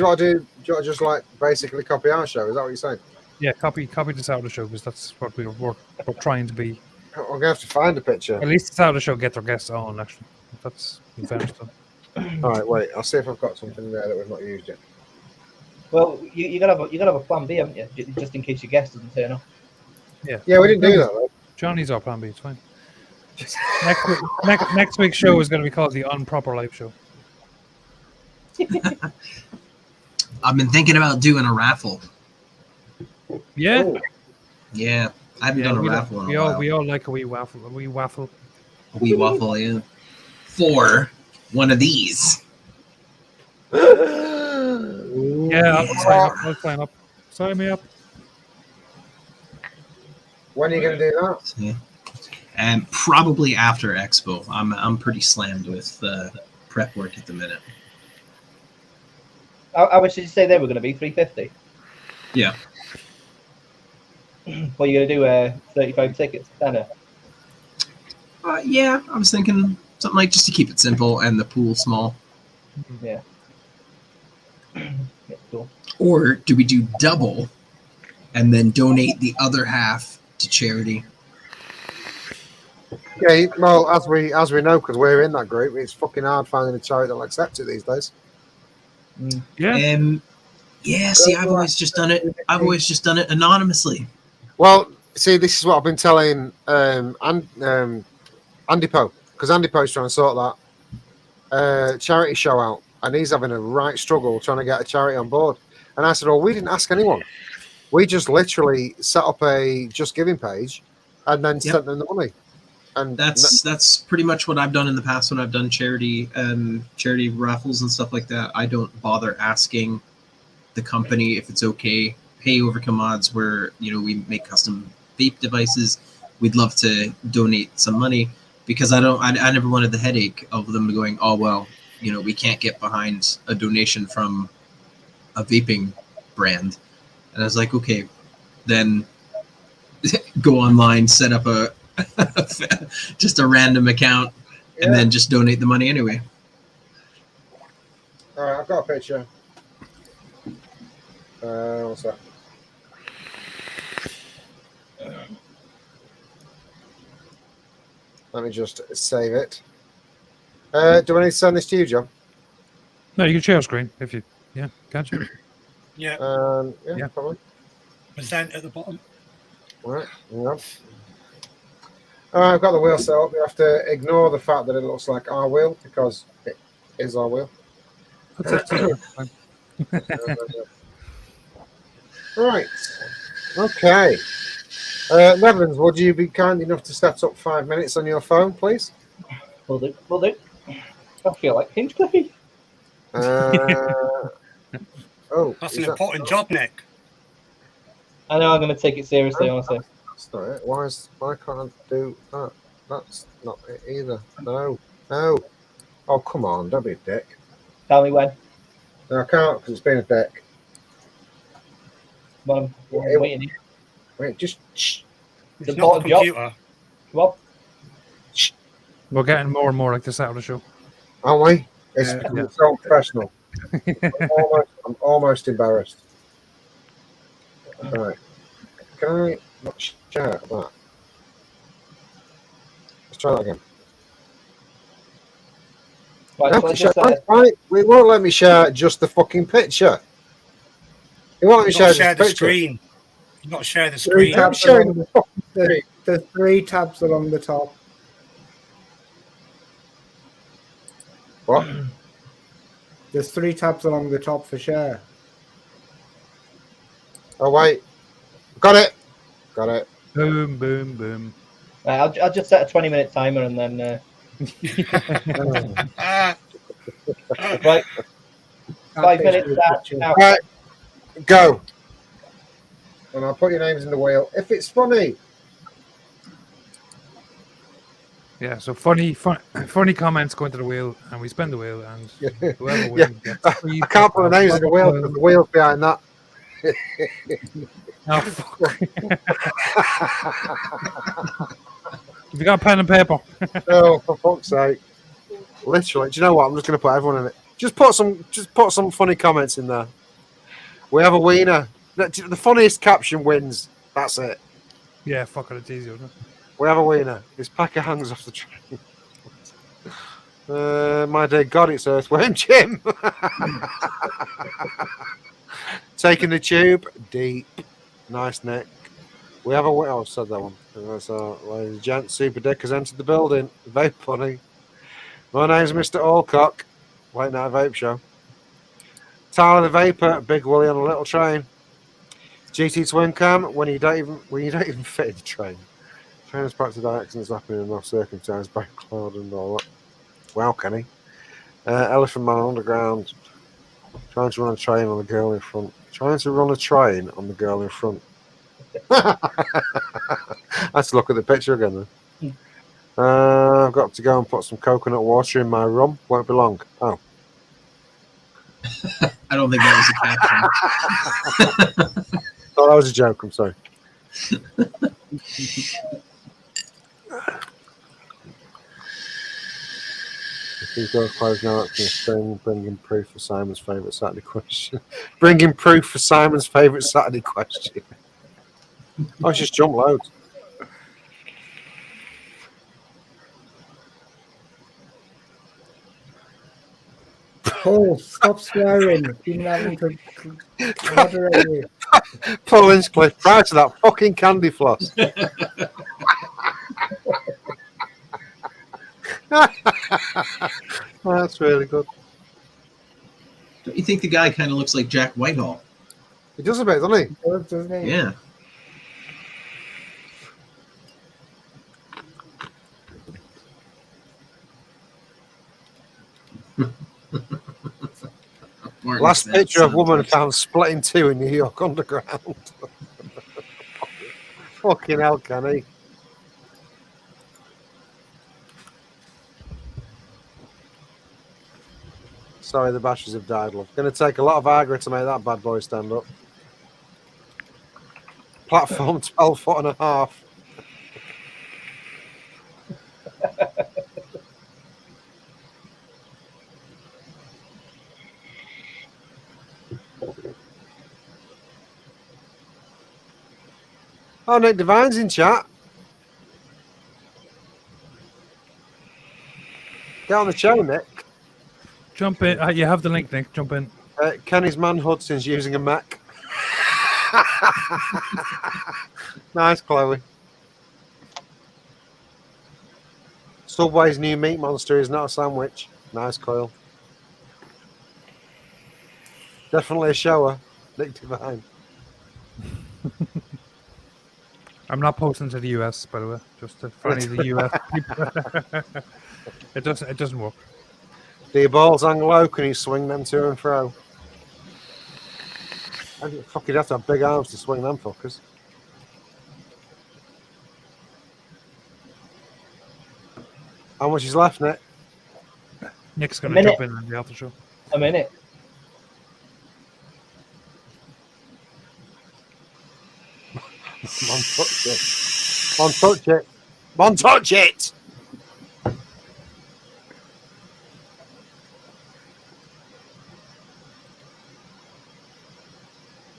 Speaker 1: want to just like basically copy our show? Is that what you're saying?
Speaker 2: Yeah, copy this out of the show because that's what we're trying to be.
Speaker 1: I'm gonna have to find a picture.
Speaker 2: At least it's out of the show. Get their guests on. Actually, that's fair stuff.
Speaker 1: All right, wait. I'll see if I've got something there that we've not used yet.
Speaker 7: Well, you gotta have a plan B, haven't you? Just in case your guest doesn't turn up.
Speaker 1: Yeah, we didn't do that though.
Speaker 2: Johnny's our plan B. It's fine. Next week's show is going to be called the Unproper Life Show.
Speaker 5: I've been thinking about doing a raffle.
Speaker 2: Yeah.
Speaker 1: Oh.
Speaker 5: Yeah, I haven't done a raffle in a while.
Speaker 2: We all like a wee waffle. A wee waffle.
Speaker 5: A wee waffle, yeah. For one of these.
Speaker 2: Yeah, I'll sign up. Sign me up.
Speaker 1: When are you going to do that?
Speaker 5: Yeah. And probably after Expo. I'm pretty slammed with prep work at the minute.
Speaker 7: How much did you say they were going to be? 350.
Speaker 5: Yeah.
Speaker 7: What are you going to do? 35 tickets, tenner.
Speaker 5: Yeah, I was thinking something like just to keep it simple and the pool small.
Speaker 7: Yeah. Yeah, cool.
Speaker 5: Or do we do double and then donate the other half to charity?
Speaker 1: Yeah, well, as we know, because we're in that group, it's fucking hard finding a charity that'll accept it these days.
Speaker 2: Yeah.
Speaker 5: Yeah. See, I've always just done it anonymously.
Speaker 1: Well, see, this is what I've been telling Andy Poe, because Andy Poe's trying to sort that charity show out, and he's having a right struggle trying to get a charity on board. And I said, well, we didn't ask anyone. We just literally set up a Just Giving page and then sent them the money. And
Speaker 5: that's pretty much what I've done in the past when I've done charity raffles and stuff like that. I don't bother asking the company if it's okay. Hey, Overcome Odds, where we make custom vape devices. We'd love to donate some money because I never wanted the headache of them going, oh well, we can't get behind a donation from a vaping brand. And I was like, okay, then go online, set up just a random account, and then just donate the money anyway.
Speaker 1: all right, I've got a picture. What's that? Let me just save it. Do I need to send this to you, John?
Speaker 2: No, you can share screen if you. Yeah, can't you?
Speaker 3: Yeah,
Speaker 1: Yeah, probably.
Speaker 3: present at the bottom.
Speaker 1: All right, hang on. All right, I've got the wheel set up. You have to ignore the fact that it looks like our wheel because it is our wheel.
Speaker 2: That's it.
Speaker 1: Right. Okay. Nevans, would you be kind enough to set up 5 minutes on your phone, please?
Speaker 7: Will do. Will do. I feel like Hinchcliffe.
Speaker 1: Oh,
Speaker 3: That's
Speaker 1: is
Speaker 3: an
Speaker 1: that-
Speaker 3: important job, Nick.
Speaker 7: I know I'm going to take it seriously, honestly.
Speaker 1: That's not it. Why can't I do that? That's not it either. No. No. Oh, come on. Don't be a dick.
Speaker 7: Tell me when.
Speaker 1: No, I can't because it's been a dick.
Speaker 7: When I'm
Speaker 1: Yeah,
Speaker 7: waiting here.
Speaker 1: Wait, just shh.
Speaker 7: The
Speaker 3: It's not the
Speaker 7: bottom job.
Speaker 3: computer.
Speaker 7: Come on.
Speaker 2: We're getting more and more like this out of the show.
Speaker 1: Aren't we? It's
Speaker 2: Yeah.
Speaker 1: so professional. I'm almost embarrassed. Right. Can I not share that? Let's try that again.
Speaker 7: Right,
Speaker 1: No,
Speaker 7: so let's just,
Speaker 1: right. We won't let me share just the fucking picture. It won't let me
Speaker 3: You've got
Speaker 1: share
Speaker 3: to share
Speaker 1: the
Speaker 3: the
Speaker 1: picture.
Speaker 3: screen. You've got to share the
Speaker 6: Three
Speaker 3: screen.
Speaker 1: I'm
Speaker 6: tabs
Speaker 1: sharing
Speaker 6: along
Speaker 1: the fucking screen.
Speaker 6: the 3 tabs along the top.
Speaker 1: What?
Speaker 6: There's 3 tabs along the top for share.
Speaker 1: Oh, wait. Got it. Got it.
Speaker 2: Boom, boom, boom.
Speaker 7: right, I'll just set a 20-minute timer and then.
Speaker 3: Ah,
Speaker 7: Right. 5 minutes.
Speaker 6: Picture.
Speaker 7: Start now.
Speaker 1: Right. Go. And I'll put your names in the wheel. If it's funny.
Speaker 2: Yeah, so funny comments go into the wheel, and we spin the wheel, and whoever
Speaker 1: Yeah.
Speaker 2: wins gets
Speaker 1: I can't put the names in the wheel because the wheel's behind that.
Speaker 2: Oh, fuck. Have you got a pen and paper?
Speaker 1: Oh, for fuck's sake. Literally. Do you know what? I'm just going to put everyone in it. Just put some funny comments in there. We have a wiener. The funniest caption wins. That's it.
Speaker 2: Yeah, fuck it, it's easy, isn't it?
Speaker 1: We have a wiener. His packer hangs off the train. My dear God, it's Earthworm Jim. Taking the tube deep. Nice, Nick. We have a wiener. Oh, I've said that one. So, ladies and gents, Super Dick has entered the building. Vape funny. My name's Mr. Alcock. Late night vape show. Tyler the Vapor, Big Willie on a little train. GT Twin Cam, when you don't even fit in the train. Trainers practice accidents happening in enough circumstances, back cloud and all that. Wow, Kenny. Elephant Man Underground. Trying to run a train on the girl in front. Trying to run a train on the girl in front. Let's look at the picture again then. I've got to go and put some coconut water in my rum. Won't be long. Oh.
Speaker 5: I don't think that was a caption.
Speaker 1: Oh, that was a joke. I'm sorry. These girls close now. That's going to bring in proof for Simon's favourite Saturday question. Bringing proof for Simon's favourite Saturday question. Oh, it's just jump loads.
Speaker 6: Paul, stop swearing. Been having to moderate you.
Speaker 1: Paul Hinchcliffe, prior to that fucking candy floss. Oh, that's really good.
Speaker 5: Don't you think the guy kind of looks like Jack Whitehall?
Speaker 1: He does a bit, doesn't he?
Speaker 6: Doesn't he?
Speaker 5: Yeah.
Speaker 1: Last picture of woman found split in two in New York Underground. Fucking hell, Kenny. Sorry, the bashers have died, love. Going to take a lot of Agra to make that bad boy stand up. Platform 12 foot and a half. Oh, Nick Devine's in chat. Get on the show, Nick.
Speaker 2: Jump in. You have the link, Nick. Jump in.
Speaker 1: Kenny's man Hudson's using a Mac. Nice, Chloe. Subway's new meat monster is not a sandwich. Nice coil. Definitely a shower. Nick Divine.
Speaker 2: I'm not posting to the US, by the way, just for any of the US people. It doesn't work.
Speaker 1: Do your balls hang low? Can you swing them to and fro? Fuck, you'd have to have big arms to swing them fuckers. How much is left, Nick?
Speaker 2: Nick's going to jump in on the after show.
Speaker 7: A minute.
Speaker 1: Mon, touch it. Mon, touch it. Mon, touch it!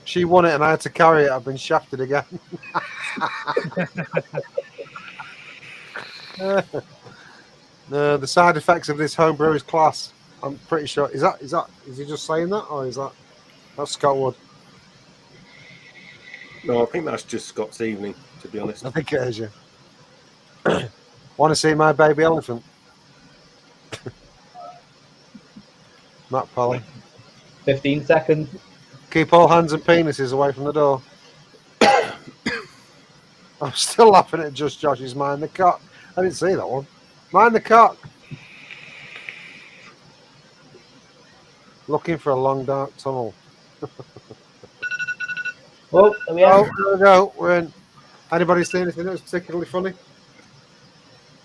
Speaker 1: She won it and I had to carry it. I've been shafted again. No, the side effects of this homebrew is class. I'm pretty sure. Is he just saying that, or is that's Scott Wood?
Speaker 4: No, I think that's just Scott's evening, to be honest.
Speaker 1: I think it is, yeah. Want to see my baby elephant? Matt Polly.
Speaker 7: 15 seconds.
Speaker 1: Keep all hands and penises away from the door. I'm still laughing at Just Josh's Mind the Cock. I didn't see that one. Mind the Cock. Looking for a long dark tunnel.
Speaker 7: Well, there we are.
Speaker 1: Oh, there we go. We're in. Anybody seen anything that was particularly funny?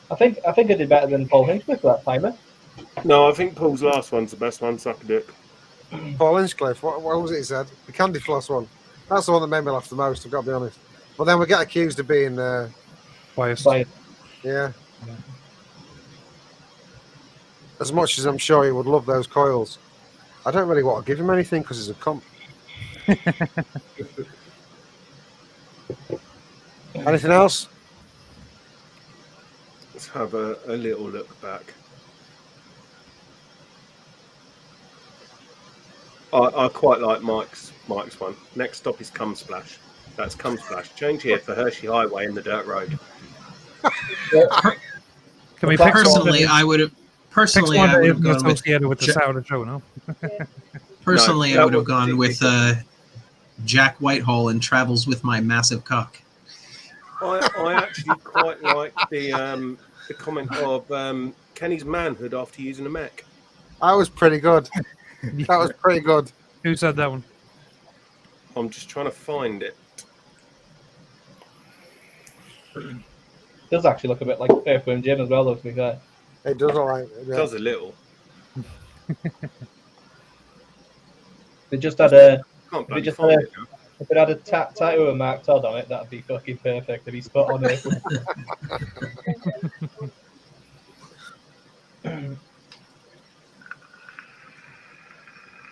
Speaker 7: I think I did better than Paul Hinchcliffe for that timer.
Speaker 4: No, I think Paul's last one's the best one, so I can do it.
Speaker 1: Paul Hinchcliffe, what was it he said? The candy floss one. That's the one that made me laugh the most, I've got to be honest. But then we get accused of being
Speaker 2: Biased.
Speaker 1: yeah. As much as I'm sure he would love those coils. I don't really want to give him anything because he's a cunt. Anything else?
Speaker 4: Let's have a little look back. I quite like Mike's one. Next stop is Cum Splash. That's Cum Splash. Change here for Hershey Highway in the dirt road.
Speaker 2: Can we pick
Speaker 5: Personally, I would have. Personally, I would have gone with
Speaker 2: associated with the Sour Show, no?
Speaker 5: Personally,
Speaker 4: No,
Speaker 5: I would have
Speaker 4: that
Speaker 5: gone
Speaker 4: would
Speaker 5: with Jack Whitehall and Travels with My Massive Cock.
Speaker 4: I actually quite like the comment of Kenny's manhood after using a mech.
Speaker 1: That was pretty good. That was pretty good.
Speaker 2: Who said that one?
Speaker 4: I'm just trying to find it.
Speaker 7: Does actually look a bit like Earthworm Jim as well, though, to be fair.
Speaker 1: It does all right.
Speaker 4: It
Speaker 1: Yeah.
Speaker 4: does a little.
Speaker 7: They just had a.
Speaker 4: Can't
Speaker 7: They
Speaker 4: bloody
Speaker 7: just
Speaker 4: find
Speaker 7: had
Speaker 4: it.
Speaker 7: If it had a tattoo of Mark Todd on it, that'd be fucking perfect. If he's spot on it.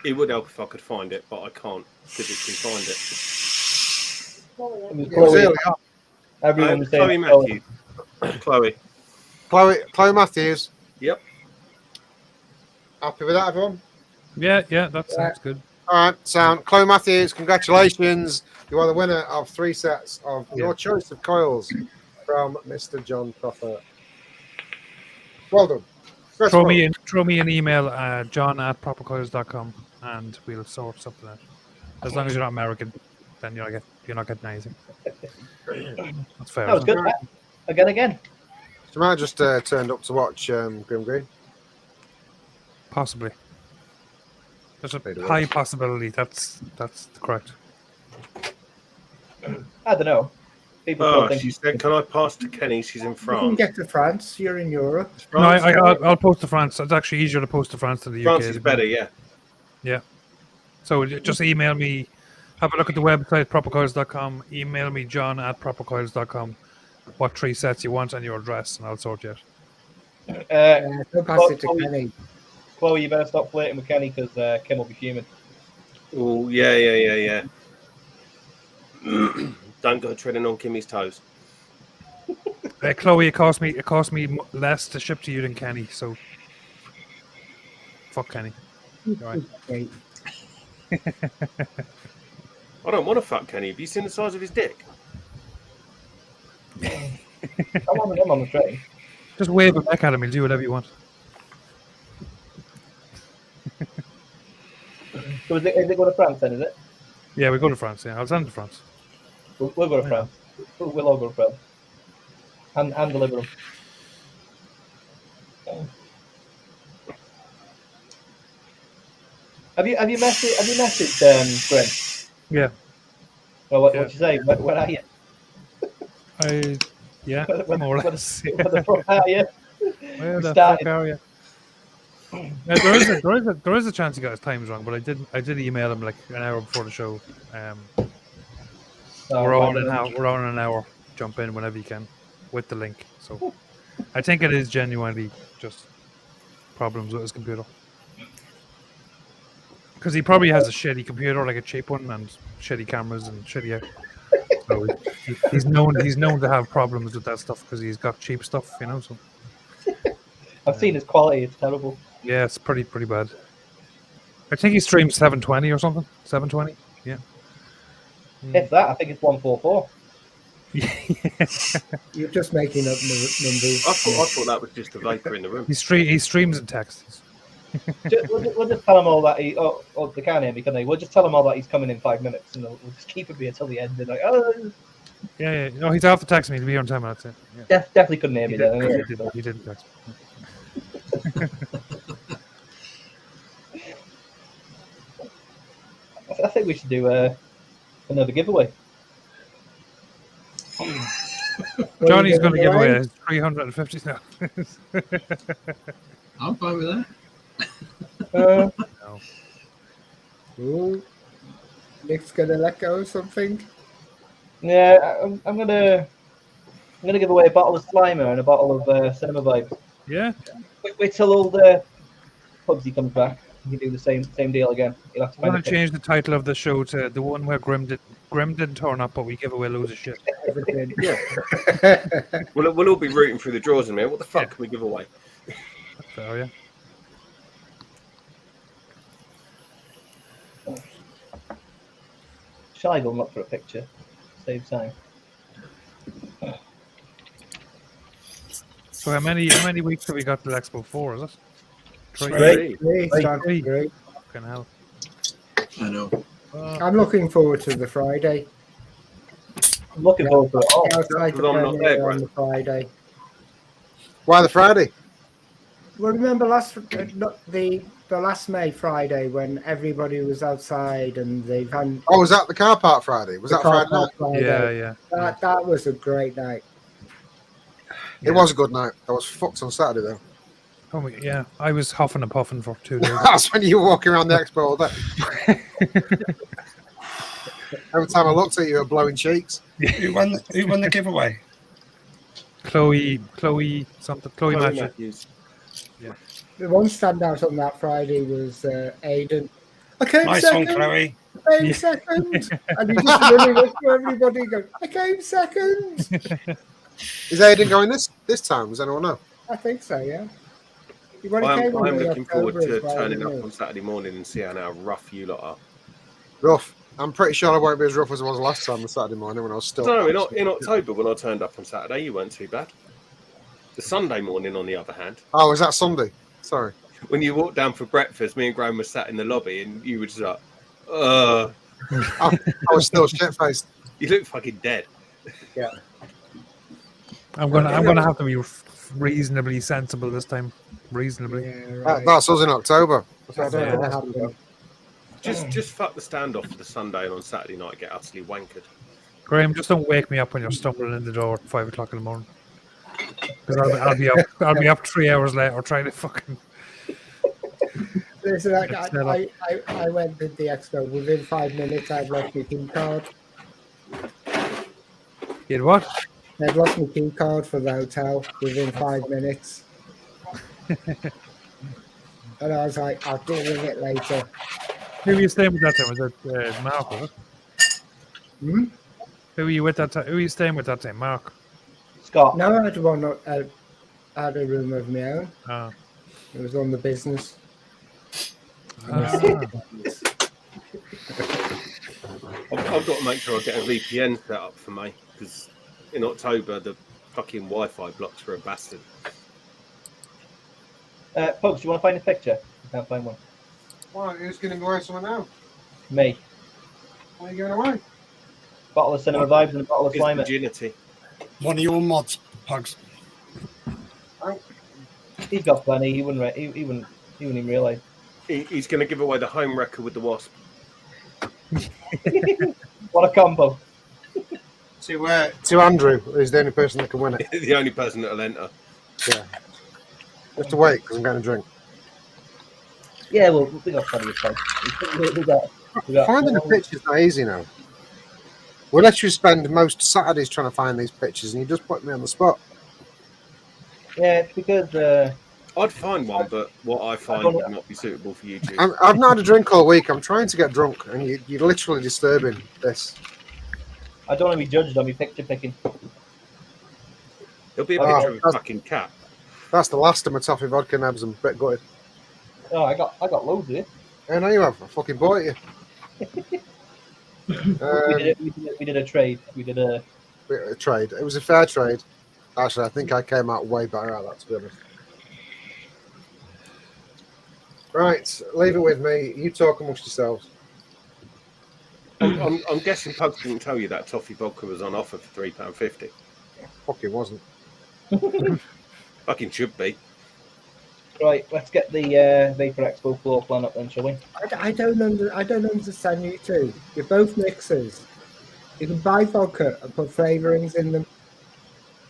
Speaker 4: It would help if I could find it, but I can't physically find it.
Speaker 7: It was
Speaker 1: It was
Speaker 7: Chloe.
Speaker 1: early on.
Speaker 7: Everyone was
Speaker 4: Chloe
Speaker 7: saying
Speaker 4: Matthews. Chloe.
Speaker 1: Chloe Matthews.
Speaker 4: Yep.
Speaker 1: Happy with that, everyone?
Speaker 2: Yeah, that sounds good.
Speaker 1: All right, sound. Chloe Matthews, congratulations. You are the winner of 3 sets of your choice of coils from Mr. John Proper. Well done.
Speaker 2: Throw me an email, john@propercoils.com, and we'll sort something out. As long as you're not American, then you're not getting anything. That's fair.
Speaker 7: that was good. Again.
Speaker 1: So I just turned up to watch Grimm Green.
Speaker 2: Possibly. There's a
Speaker 1: Maybe it
Speaker 2: high
Speaker 1: was.
Speaker 2: possibility that's correct.
Speaker 7: I don't know. People
Speaker 4: Oh,
Speaker 7: still think
Speaker 4: she said, "Can I pass to Kenny? She's in
Speaker 6: You can
Speaker 4: France."
Speaker 6: get to France. You're in Europe.
Speaker 2: No, I'll post to France. It's actually easier to post to France than the UK.
Speaker 4: France is better, yeah.
Speaker 2: Yeah. So just email me. Have a look at the website, propercoils.com. Email me, john@propercoils.com. What 3 sets you want and your address, and I'll sort you out.
Speaker 6: Don't pass it to Kenny.
Speaker 7: Chloe, you better stop flirting with Kenny because Kim will be fuming.
Speaker 4: Oh, yeah. Don't go treading on Kimmy's toes.
Speaker 2: Chloe, it cost me less to ship to you than Kenny, so fuck Kenny. Right.
Speaker 6: Okay.
Speaker 4: I don't want to fuck Kenny. Have you seen the size of his dick?
Speaker 7: I want him on the train.
Speaker 2: Just wave it back at him. He'll do whatever you want.
Speaker 7: So is it going to France then, is it?
Speaker 2: Yeah, we go to France. Yeah, I'll send it to France.
Speaker 7: We'll go to France. We'll all go to France. And deliver them. Have you messaged Grim?
Speaker 2: Yeah.
Speaker 7: Well, what'd you say? Where are you?
Speaker 2: Yeah, more or less.
Speaker 7: Where the fuck are you?
Speaker 2: Where the
Speaker 7: started.
Speaker 2: fuck are you? There is a chance he got his times wrong, but I did email him like an hour before the show. We're on an hour. Jump in whenever you can with the link. So I think it is genuinely just problems with his computer. Because he probably has a shitty computer, like a cheap one, and shitty cameras and shitty. So he's known to have problems with that stuff because he's got cheap stuff, you know. So
Speaker 7: I've seen his quality; it's terrible.
Speaker 2: yeah, it's pretty bad. I think he streams 720 or something. 720, yeah.
Speaker 7: If that, I think it's 144.
Speaker 6: You're just making up numbers.
Speaker 4: I thought that was just a vapor in the room.
Speaker 2: He streams in text.
Speaker 7: We'll just tell him all that he. Oh, they can't hear me, can they? We'll just tell him all that he's coming in 5 minutes, and we'll just keep him here till the end. And like, oh.
Speaker 2: Yeah. No, he's off to text me. He'll be here in 10 minutes. Yeah.
Speaker 7: Definitely couldn't hear me then. Anyway.
Speaker 2: He didn't text me.
Speaker 7: I think we should do another giveaway.
Speaker 2: Johnny's going to give away his 350 now.
Speaker 5: I'm fine with that.
Speaker 2: No.
Speaker 6: Ooh, Nick's gonna let go of something.
Speaker 7: Yeah, I'm gonna give away a bottle of Slimer and a bottle of Cinema Vibes.
Speaker 2: Yeah.
Speaker 7: Wait till old Pugsy comes back. You can do the same deal again. You'll have to
Speaker 2: I'm
Speaker 7: find
Speaker 2: going to change the title of the show to the one where Grimm didn't turn up, but we give away loads of shit.
Speaker 6: Everything.
Speaker 4: Yeah. we'll all be rooting through the drawers in a minute. What the fuck can we give away?
Speaker 2: So, yeah.
Speaker 7: Shall I go and look for a picture? Save time.
Speaker 2: So how many weeks have we got till Expo 4, is it?
Speaker 4: Three.
Speaker 6: Great.
Speaker 2: Fucking hell.
Speaker 5: I know.
Speaker 6: I'm looking forward to the Friday.
Speaker 7: I'm looking forward to it all.
Speaker 6: Outside the
Speaker 4: I'm not
Speaker 6: premiere
Speaker 4: there,
Speaker 6: on the Friday.
Speaker 1: Why the Friday?
Speaker 6: Well, remember the last May Friday when everybody was outside and they've had
Speaker 1: Oh, was that the car park Friday? Was that Friday night?
Speaker 2: Yeah.
Speaker 6: That was a great night.
Speaker 1: It was a good night. I was fucked on Saturday though.
Speaker 2: Oh my, yeah. I was huffing and puffing for 2 days.
Speaker 1: That's when you were walking around the expo all day. Every time I looked at you, you were blowing cheeks.
Speaker 3: Who won the giveaway?
Speaker 2: Chloe Matthews.
Speaker 1: Yeah.
Speaker 6: The one standout on that Friday was Aiden. I came
Speaker 3: Nice
Speaker 6: second.
Speaker 3: one, Chloe.
Speaker 6: I came second. And he just running up to everybody going, I came second.
Speaker 1: Is Aiden going this time? Does anyone know?
Speaker 6: I think so, yeah.
Speaker 4: I'm looking forward to turning up on Saturday morning and seeing how rough you lot are.
Speaker 1: Rough. I'm pretty sure I won't be as rough as I was last time on Saturday morning when I was still.
Speaker 4: No, in October when I turned up on Saturday, you weren't too bad. The Sunday morning, on the other hand.
Speaker 1: Oh, was that Sunday? Sorry.
Speaker 4: When you walked down for breakfast, me and Graham were sat in the lobby and you were just like,
Speaker 1: I was still shit faced.
Speaker 4: You look fucking dead.
Speaker 6: Yeah.
Speaker 2: I'm gonna have to be reasonably sensible this time. Reasonably.
Speaker 6: Yeah, right.
Speaker 1: That's us in October.
Speaker 6: That's not gonna happen.
Speaker 4: Just fuck the standoff for the Sunday and on Saturday night get utterly wankered.
Speaker 2: Graham, just don't wake me up when you're stumbling in the door at 5 o'clock in the morning. Because I'll be up 3 hours later trying to fucking.
Speaker 6: Listen, I went to the expo. Within 5 minutes, I'd lost my key card.
Speaker 2: You had what?
Speaker 6: I'd lost my key card for the hotel within 5 minutes. And I was like, I'll deal with it later.
Speaker 2: Who were you staying with that time? Was it Mark, was it?
Speaker 6: Hmm?
Speaker 2: Who were you with that time? Who were you staying with that time? Mark?
Speaker 7: Scott.
Speaker 6: No, I had a room of my own.
Speaker 2: Ah.
Speaker 6: It was on the business.
Speaker 4: I've got to make sure I get a VPN set up for me because in October the fucking Wi-Fi blocks were a bastard.
Speaker 7: Folks, do you want to find a picture? I can't find one.
Speaker 1: Well, who's going to go away somewhere now?
Speaker 7: Me.
Speaker 1: Where are you going away?
Speaker 7: Bottle of Cinema Vibes and a bottle of
Speaker 4: His
Speaker 7: Climate.
Speaker 4: virginity.
Speaker 3: One of your mods, Pugs.
Speaker 7: He's got plenty. He wouldn't even realise.
Speaker 4: He's going to give away the home wrecker with the wasp.
Speaker 7: What a combo.
Speaker 1: To Andrew, who's the only person that can win it.
Speaker 4: The only person that'll enter.
Speaker 1: Yeah. You have to wait because I'm going to drink.
Speaker 7: Yeah, well, we got plenty of time. We got
Speaker 1: Finding the pictures not easy now. We let you spend most Saturdays trying to find these pictures, and you just put me on the spot.
Speaker 7: Yeah, it's because
Speaker 4: I'd find one, but what I find would not be suitable for YouTube.
Speaker 1: I've not had a drink all week. I'm trying to get drunk, and you're literally disturbing this.
Speaker 7: I don't want to be judged on me picture picking.
Speaker 4: It'll be a picture of a fucking cat.
Speaker 1: That's the last of my toffee vodka nabs. I'm a bit gutted.
Speaker 7: Oh, I got loads of it.
Speaker 1: I know you have. I fucking bought you.
Speaker 7: We did a trade. We did a
Speaker 1: trade. It was a fair trade. Actually, I think I came out way better out of that, to be honest. Right, leave it with me. You talk amongst yourselves.
Speaker 4: I'm guessing Pugs didn't tell you that toffee vodka was on offer for £3.50.
Speaker 1: Fucking wasn't.
Speaker 4: Fucking should be.
Speaker 7: Right, let's get the Vapor Expo floor plan up then, shall we?
Speaker 6: I don't understand you two. You're both mixers. You can buy vodka and put flavourings in them.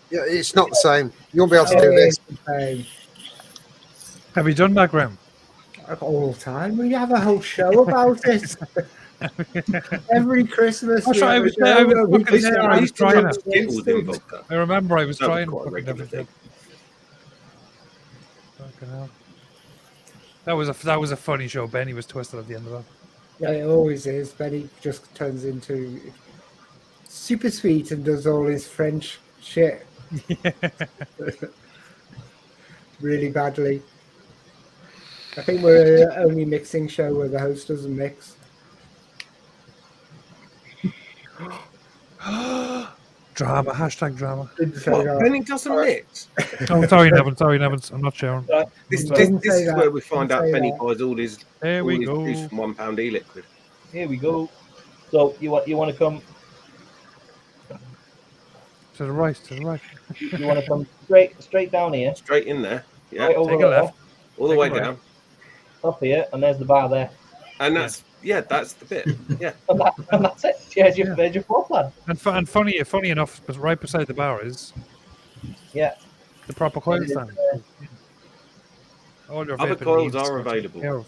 Speaker 1: Yeah, it's not the same. You won't be able to do this.
Speaker 2: Have you done that, Grimm?
Speaker 6: All the time. We have a whole show about it. Every Christmas.
Speaker 2: That's right, I was there. I was trying it.
Speaker 4: Vodka.
Speaker 2: I remember I was
Speaker 4: That was
Speaker 2: trying
Speaker 4: quite a
Speaker 2: fucking
Speaker 4: regular
Speaker 2: everything.
Speaker 4: thing.
Speaker 2: Fucking hell. That was a funny show. Benny was twisted at the end of that.
Speaker 6: Yeah, it always is. Benny just turns into super sweet and does all his French shit really badly. I think we're the only mixing show where the host doesn't mix.
Speaker 2: Drama. Hashtag drama.
Speaker 6: Didn't say
Speaker 4: What?
Speaker 6: that.
Speaker 4: Benny doesn't mix?
Speaker 2: Oh, sorry, Nevans. Sorry, Nevans. I'm not sharing.
Speaker 4: This
Speaker 6: Didn't
Speaker 4: is
Speaker 6: say that.
Speaker 4: where we find
Speaker 6: Didn't
Speaker 4: out
Speaker 6: say
Speaker 4: Benny
Speaker 6: that.
Speaker 4: buys all his
Speaker 2: There we go.
Speaker 4: juice from £1 e-liquid.
Speaker 7: Here we go. So you want to come?
Speaker 2: To the right. To the right.
Speaker 7: You want to come straight down here?
Speaker 4: Straight in there. Yeah.
Speaker 7: Right over
Speaker 2: Take a
Speaker 7: there,
Speaker 2: left.
Speaker 4: All the
Speaker 2: Take
Speaker 4: way
Speaker 2: a right.
Speaker 4: down.
Speaker 7: up here, and there's the bar there,
Speaker 4: And that's that's the bit. Yeah.
Speaker 7: and that's it. There's your floor plan.
Speaker 2: And funny enough, but right beside the bar is
Speaker 7: Yeah.
Speaker 2: the proper coil stand. All your
Speaker 4: Other
Speaker 2: vaping
Speaker 4: coils
Speaker 2: needs
Speaker 4: are
Speaker 2: to be taken
Speaker 4: available.
Speaker 2: care of.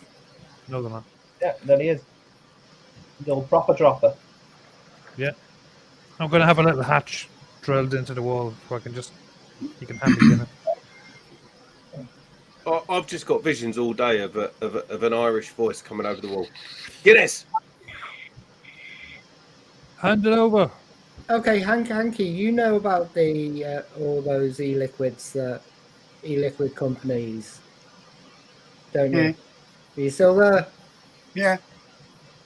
Speaker 2: No, they're not.
Speaker 7: Yeah, there he is. The old proper dropper.
Speaker 2: I'm going to have a little hatch drilled into the wall so you can hand me in it.
Speaker 4: I've just got visions all day of an Irish voice coming over the wall. Guinness!
Speaker 2: Hand it over.
Speaker 6: Okay, Hanky, you know about the all those e-liquids, e-liquid companies, don't you? Are you still there?
Speaker 3: Yeah.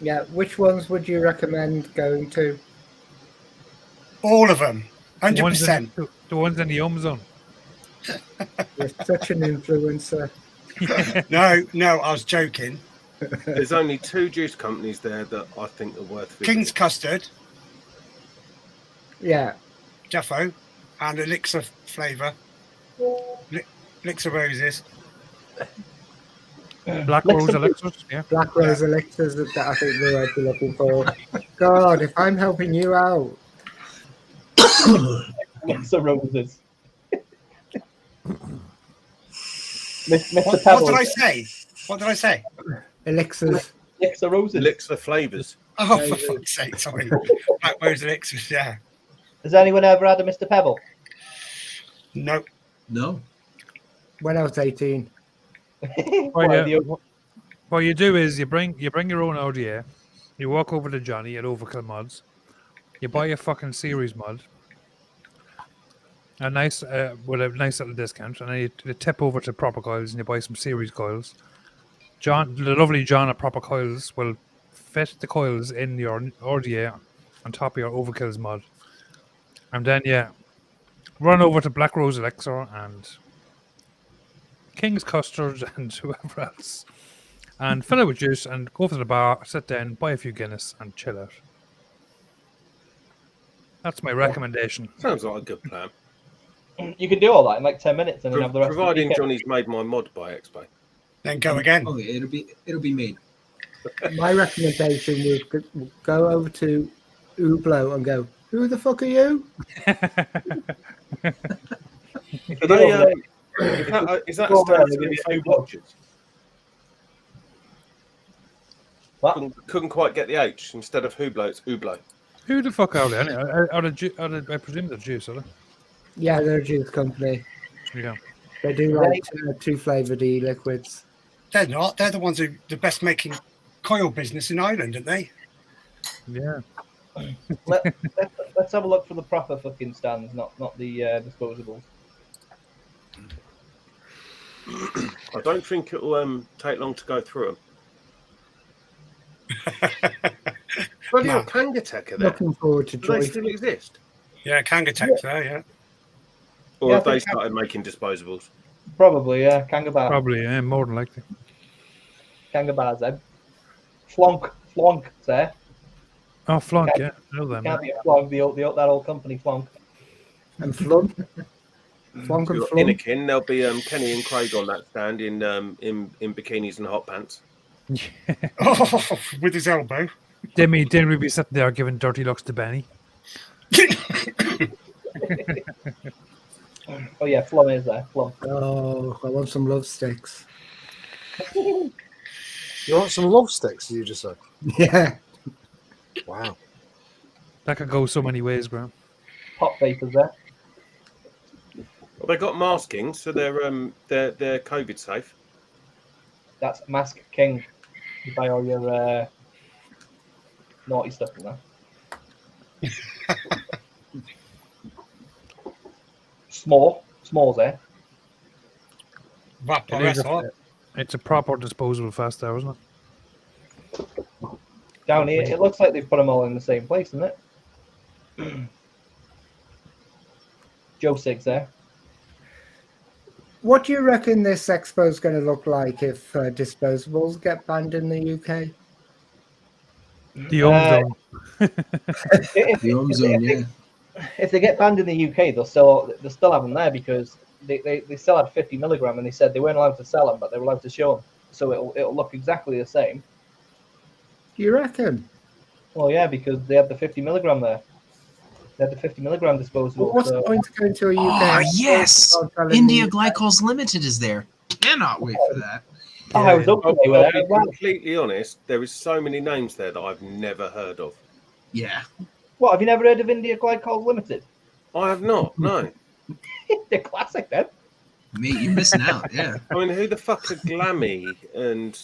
Speaker 6: Yeah. Which ones would you recommend going to?
Speaker 3: All of them.
Speaker 2: The ones
Speaker 3: 100%.
Speaker 2: the ones in the zone.
Speaker 6: You're such an influencer.
Speaker 3: No, I was joking.
Speaker 4: There's only 2 juice companies there that I think are worth visiting.
Speaker 3: King's Custard,
Speaker 6: Yeah.
Speaker 3: Jeffo, and Elixir Flavour. Elixir Roses.
Speaker 2: Black Rose Elixirs, yeah.
Speaker 6: Black Rose Elixirs that I think we might be looking for. God, if I'm helping you out.
Speaker 7: Elixir Roses. Mr.
Speaker 3: What
Speaker 7: Pebbles.
Speaker 3: did I say? What did I say?
Speaker 6: Elixirs.
Speaker 7: Elixir Roses.
Speaker 4: Elixir flavours.
Speaker 3: Oh, for fuck's sake, sorry. Black Rose Elixirs, yeah.
Speaker 7: Has anyone ever had a Mr. Pebble?
Speaker 3: No.
Speaker 5: No.
Speaker 6: When I was 18.
Speaker 2: What you do is you bring your own ODA, you walk over to Johnny at Overkill Mods, you buy a fucking series mod, with a nice little discount, and then you tip over to Proper Coils and you buy some series coils. The lovely John at Proper Coils will fit the coils in your RDA on top of your Overkills mod, and then run over to Black Rose Elixir and King's Custard and whoever else. And fill it with juice and go to the bar, sit down, buy a few Guinness and chill out. That's my recommendation.
Speaker 4: Sounds like a good plan.
Speaker 7: You can do all that in like 10 minutes and then have the rest
Speaker 4: Providing
Speaker 7: of the
Speaker 4: Johnny's made my mod by Expo.
Speaker 3: Then go again.
Speaker 5: Oh, yeah, it'll be made.
Speaker 6: My recommendation would go over to Hublot and go, who the fuck are you?
Speaker 4: Are they, is that a stand for the Fake Watchers?
Speaker 7: What?
Speaker 4: Couldn't quite get the H. Instead of Hublot, it's Hublot.
Speaker 2: Who the fuck are they? I presume they're juice, are they?
Speaker 6: Yeah, they're a juice company.
Speaker 2: Yeah.
Speaker 6: They do like 2 flavoured e-liquids.
Speaker 3: They're not. They're the ones who the best making coil business in Ireland, aren't they?
Speaker 2: Yeah.
Speaker 7: Let's have a look for the proper fucking stands, not the disposables.
Speaker 4: I don't think it'll take long to go through them. Bloody hell, Kangatech are there.
Speaker 6: Looking forward to
Speaker 4: Do they
Speaker 6: Joy.
Speaker 4: still exist?
Speaker 3: Yeah, Kangatech there, yeah.
Speaker 4: Or
Speaker 7: Yeah,
Speaker 4: have
Speaker 7: I
Speaker 4: they
Speaker 7: think
Speaker 4: started making disposables?
Speaker 7: Probably, yeah. Kangabar.
Speaker 2: Probably, yeah, more than likely.
Speaker 7: Kangabar's then. Flonk, there.
Speaker 2: Oh, Flonk, yeah. I know them.
Speaker 7: Can't be a Flonk, that old company, Flonk.
Speaker 6: And Flump. Flonk and
Speaker 4: In a
Speaker 6: Flump.
Speaker 4: kin, there'll be Kenny and Craig on that stand in bikinis and hot pants.
Speaker 3: Oh, with his elbow.
Speaker 2: Didn't we be sitting there giving dirty looks to Benny?
Speaker 7: Oh yeah, Flum is there. Flum.
Speaker 6: Oh, I want some love sticks.
Speaker 1: You want some love sticks, you just said?
Speaker 6: Yeah.
Speaker 1: Wow.
Speaker 2: That could go so many ways, Graham.
Speaker 7: Pop vapors there.
Speaker 4: Well, they got masking, so they're COVID safe.
Speaker 7: That's Mask King. You buy all your naughty stuff in there. Small's there.
Speaker 3: Vapor,
Speaker 2: It is
Speaker 3: that's hot.
Speaker 2: It's a proper disposable fast hour, isn't it?
Speaker 7: Down here, it looks like they've put them all in the same place, doesn't it? Joe Sig's there.
Speaker 6: What do you reckon this expo is going to look like if disposables get banned in the UK?
Speaker 2: The Ohm Zone.
Speaker 5: The Ohm Zone, yeah.
Speaker 7: If they get banned in the UK, they'll still have them there because they still had 50 milligram and they said they weren't allowed to sell them, but they were allowed to show them. So it'll look exactly the same.
Speaker 6: Do you reckon?
Speaker 7: Well, yeah, because they had the 50 milligram there. They had the 50 milligram disposable.
Speaker 6: Well, what's the point of going to a UK?
Speaker 5: Oh, yes!
Speaker 6: Can't sell in
Speaker 5: India
Speaker 6: the UK?
Speaker 5: Glycols Limited is there. Cannot wait for that.
Speaker 7: I was hoping they were
Speaker 4: I'll
Speaker 7: there
Speaker 4: be
Speaker 7: as well.
Speaker 4: completely honest, there is so many names there that I've never heard of.
Speaker 5: Yeah.
Speaker 7: What, have you never heard of India Glycols Limited?
Speaker 4: I have not, no.
Speaker 7: They're classic, then.
Speaker 5: Mate, you're missing out, yeah.
Speaker 4: I mean, who the fuck are Glammy and...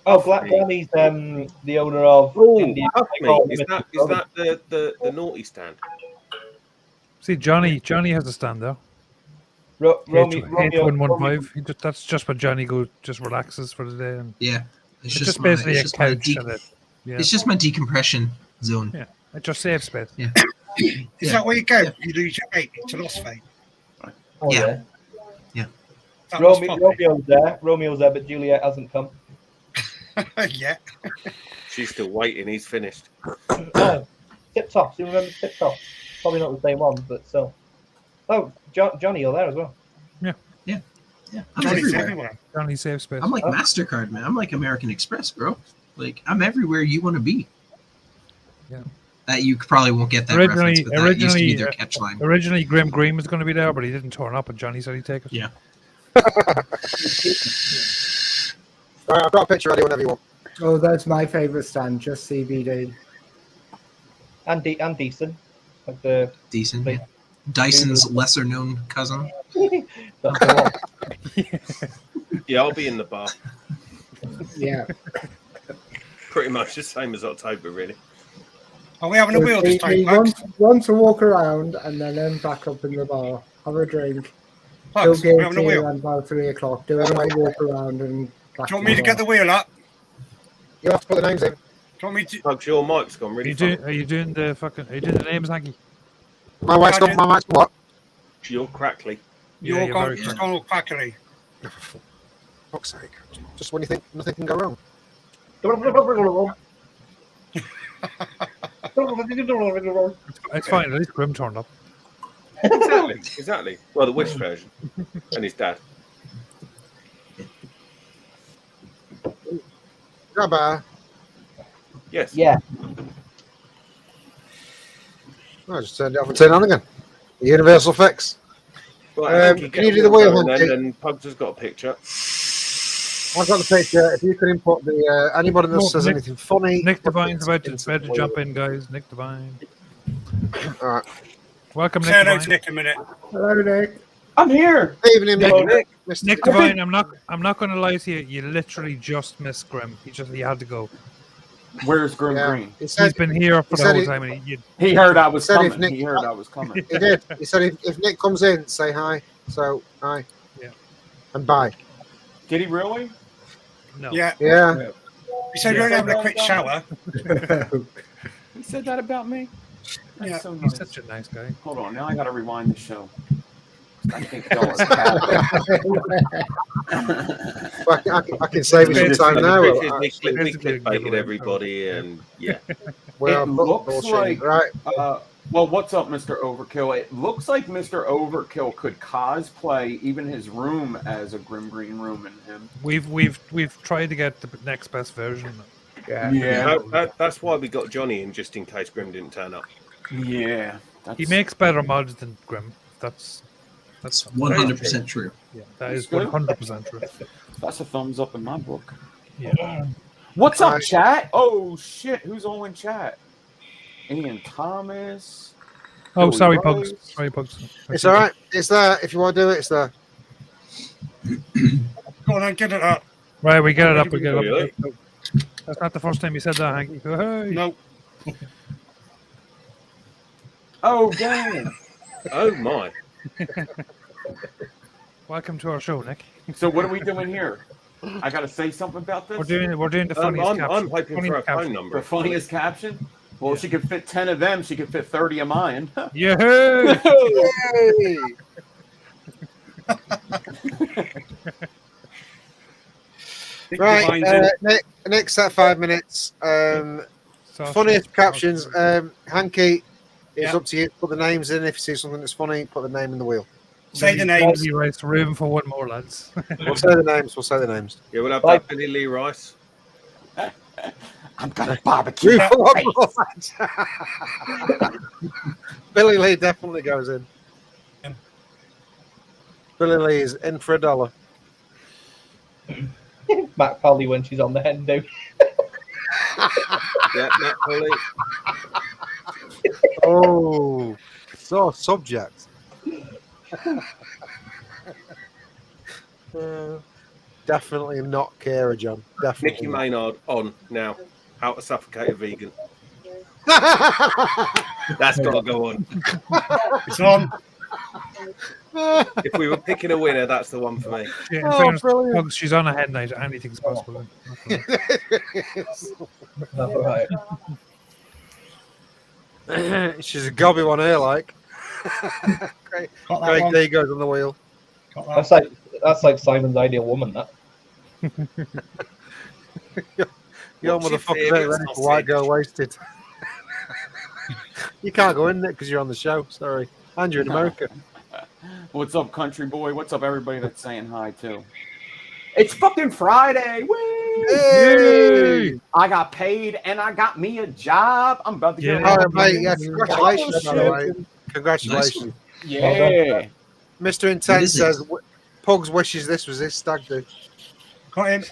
Speaker 7: Oh, Glammy's the owner of India
Speaker 4: fuck me.
Speaker 7: Glycols
Speaker 4: Is
Speaker 7: Limited.
Speaker 4: that the naughty stand?
Speaker 2: See, Johnny has a stand there.
Speaker 7: Romeo,
Speaker 2: 8115. That's just where Johnny goes, just relaxes for the day. And
Speaker 5: Yeah. It's
Speaker 2: it's just
Speaker 5: my,
Speaker 2: basically
Speaker 5: it's
Speaker 2: a
Speaker 5: just my
Speaker 2: couch. And yeah.
Speaker 5: It's just my decompression zone.
Speaker 2: Yeah. It just saves space.
Speaker 5: Yeah.
Speaker 3: Is that where you go? You lose your vape to lost vape.
Speaker 7: Oh,
Speaker 5: Yeah.
Speaker 3: That was
Speaker 7: Romeo's there, but Juliet hasn't come.
Speaker 3: yeah.
Speaker 4: She's still waiting, he's finished.
Speaker 7: Tip Tops, you remember Tip Tops? Probably not the same one, but still. Oh, Johnny, you're there as well.
Speaker 5: I'm
Speaker 3: Johnny's
Speaker 5: everywhere.
Speaker 3: everywhere.
Speaker 2: Johnny saves space.
Speaker 5: I'm like MasterCard, man. I'm like American Express, bro. Like, I'm everywhere you want to be.
Speaker 2: Yeah.
Speaker 5: That you probably won't get that reference, but that used to be their catch line.
Speaker 2: Originally, Grimm Green was going to be there, but he didn't turn up, and Johnny said he'd take us.
Speaker 5: Yeah.
Speaker 1: All right, I've got a picture ready whenever you want.
Speaker 6: Oh, that's my favourite stand, just CBD.
Speaker 7: And decent. Like the
Speaker 5: Decent. Yeah. Dyson's lesser known cousin.
Speaker 7: that's the one.
Speaker 4: Yeah, I'll be in the bar.
Speaker 6: Yeah.
Speaker 4: Pretty much the same as October, really.
Speaker 3: Are we having a wheel this time,
Speaker 6: We
Speaker 3: Max?
Speaker 6: want to walk around and then back up in the bar, have a drink.
Speaker 3: Max,
Speaker 6: Still
Speaker 3: we
Speaker 6: get
Speaker 3: having a
Speaker 6: here
Speaker 3: wheel?
Speaker 6: around about 3 o'clock. Do a nice walk around and back
Speaker 3: Do you want me to get the
Speaker 6: bar.
Speaker 3: wheel up?
Speaker 1: You have to put the names in.
Speaker 3: Do you want me to?
Speaker 4: Folks, your mic's gone really funny.
Speaker 2: Are you doing the names, Hanky?
Speaker 1: My wife's got my wife's what?
Speaker 4: You're crackly.
Speaker 2: Yeah,
Speaker 3: You're
Speaker 2: you're
Speaker 3: gone,
Speaker 2: very
Speaker 3: it's
Speaker 2: correct.
Speaker 3: gone all quackily.
Speaker 1: For fuck's sake. Just when you think nothing can go wrong.
Speaker 2: It's fine. At least Grimm turned up.
Speaker 4: Exactly. Well, the Wish version. And his dad.
Speaker 1: Grabber.
Speaker 4: Yes.
Speaker 7: Yeah.
Speaker 1: I just turned it off and turned it on again. The universal fix.
Speaker 4: Right,
Speaker 1: can you do the wheel,
Speaker 4: then?
Speaker 1: Hanky?
Speaker 4: And Pugs has got a picture.
Speaker 1: I've got the picture. If you can input the anybody that says
Speaker 2: Nick-
Speaker 1: anything funny.
Speaker 2: Nick
Speaker 1: put
Speaker 2: Devine's
Speaker 1: it
Speaker 2: about
Speaker 1: into
Speaker 2: to
Speaker 1: the wheel.
Speaker 2: jump in, guys. Nick Devine.
Speaker 1: All right.
Speaker 2: Welcome, Nick
Speaker 3: Say hello to
Speaker 2: Devine.
Speaker 3: Nick a minute.
Speaker 6: Hello, Nick.
Speaker 8: I'm here.
Speaker 1: Good evening,
Speaker 4: Hello, Nick.
Speaker 1: Mr.
Speaker 2: Nick Devine, I'm not going to lie to you. You literally just missed Grimm. He had to go.
Speaker 8: Where's Grimm
Speaker 1: Yeah.
Speaker 8: Green?
Speaker 1: He said
Speaker 2: He's been here for
Speaker 1: he
Speaker 2: the
Speaker 1: said
Speaker 2: whole
Speaker 1: he-
Speaker 2: time, and
Speaker 8: He heard I was
Speaker 1: said if
Speaker 8: coming.
Speaker 1: Nick-
Speaker 8: He heard I was coming.
Speaker 1: he did. He said if Nick comes in, say hi. So hi.
Speaker 2: Yeah.
Speaker 1: And bye.
Speaker 8: Did he really?
Speaker 2: no.
Speaker 3: Yeah.
Speaker 1: Yeah.
Speaker 3: He said we're having a quick shower.
Speaker 8: He said that about me? That's
Speaker 3: Yeah.
Speaker 8: so
Speaker 2: He's
Speaker 8: nice.
Speaker 2: such a nice guy.
Speaker 8: Hold on, now I gotta rewind the show. I think y'all are capping.
Speaker 1: Well, I can save you some
Speaker 2: It's
Speaker 1: time now.
Speaker 4: We
Speaker 2: basically a
Speaker 4: clickbaited
Speaker 2: giveaway.
Speaker 4: everybody, and yeah.
Speaker 1: Well,
Speaker 8: It looks
Speaker 1: bullshit.
Speaker 8: like-
Speaker 1: Right.
Speaker 8: Well, what's up, Mr. Overkill? It looks like Mr. Overkill could cosplay even his room as a Grimm Green room in him.
Speaker 2: We've tried to get the next best version.
Speaker 8: Yeah.
Speaker 4: That's why we got Johnny in, just in case Grimm didn't turn up.
Speaker 8: Yeah. That's,
Speaker 2: He makes better mods than Grimm. That's
Speaker 5: 100% true.
Speaker 2: yeah. That is
Speaker 8: That's good.
Speaker 2: 100% true.
Speaker 8: that's a thumbs up in my book.
Speaker 2: Yeah.
Speaker 8: What's up,
Speaker 1: Right.
Speaker 8: chat? Oh, shit. Who's all in chat? Ian Thomas.
Speaker 2: Oh,
Speaker 8: Billy
Speaker 2: sorry,
Speaker 8: Rice.
Speaker 2: Pugs. Sorry, Pugs.
Speaker 1: It's all right. It's there. If you want to do it, it's there.
Speaker 3: Go on then, get it up.
Speaker 2: Right, we get it up. We get it
Speaker 4: Really?
Speaker 2: up. That's not the first time you said that, Hanky. Hey.
Speaker 3: No.
Speaker 8: Oh, damn.
Speaker 4: Oh my!
Speaker 2: Welcome to our show, Nick.
Speaker 8: So what are we doing here? I got to say something about this?
Speaker 2: We're doing the funniest
Speaker 4: I'm
Speaker 2: caption.
Speaker 4: hoping for
Speaker 2: Funniest
Speaker 4: a phone
Speaker 2: caption.
Speaker 4: number.
Speaker 8: The funniest caption? Well, if she could fit 10 of them, she could fit 30 of mine.
Speaker 2: Yeah.
Speaker 1: Hey!
Speaker 3: Nick
Speaker 1: Right.
Speaker 3: Devine's in.
Speaker 1: Nick's at 5 minutes. Funniest captions. Hanky, it's
Speaker 3: Yeah.
Speaker 1: up to you. Put the names in. If you see something that's funny, put the name in the wheel.
Speaker 3: Say the names.
Speaker 2: Right, room for one more, lads.
Speaker 1: We'll say the names. We'll say the names.
Speaker 4: Yeah, we'll have
Speaker 7: Right.
Speaker 4: that Billy Lee Rice.
Speaker 8: I'm going to barbecue.
Speaker 1: Room
Speaker 8: her
Speaker 1: for one
Speaker 8: face.
Speaker 1: more, lads. Billy Lee definitely goes in.
Speaker 3: Yeah.
Speaker 1: Billy Lee is in for $1.
Speaker 7: Matt Polly when she's on the Hendo.
Speaker 4: Yeah, Matt Polly.
Speaker 1: Oh, so subject. Definitely not Kara, John. Definitely.
Speaker 4: Nicky Maynard on now. How to suffocate a vegan. That's got to go on.
Speaker 3: It's on.
Speaker 4: If we were picking a winner, that's the one for me.
Speaker 2: Yeah, in
Speaker 1: Oh,
Speaker 2: fairness,
Speaker 1: brilliant.
Speaker 2: Pugs, she's on a head night. Anything's possible.
Speaker 7: Right.
Speaker 1: She's a gobby one here, like. Great,
Speaker 3: Got that
Speaker 1: Craig
Speaker 3: one.
Speaker 1: D goes on the wheel.
Speaker 3: Got that.
Speaker 7: That's like Simon's ideal woman. That.
Speaker 1: Your
Speaker 4: What's your
Speaker 1: motherfucker ain't
Speaker 4: favourite
Speaker 1: ready for white girl
Speaker 4: sausage?
Speaker 1: wasted. You can't go in there because you're on the show. Sorry. And you're in America.
Speaker 8: What's up, country boy? What's up, everybody that's saying hi, too? It's fucking Friday. Woo!
Speaker 1: Hey!
Speaker 8: I got paid and I got me a job. I'm about to get
Speaker 2: Yeah.
Speaker 1: All right, mate. Yeah, congratulations, by the way.
Speaker 5: Nice
Speaker 1: Congratulations.
Speaker 8: Yeah.
Speaker 1: Mr. Intense
Speaker 5: is it?
Speaker 1: says Pugs wishes this was his stag do.
Speaker 3: Got him.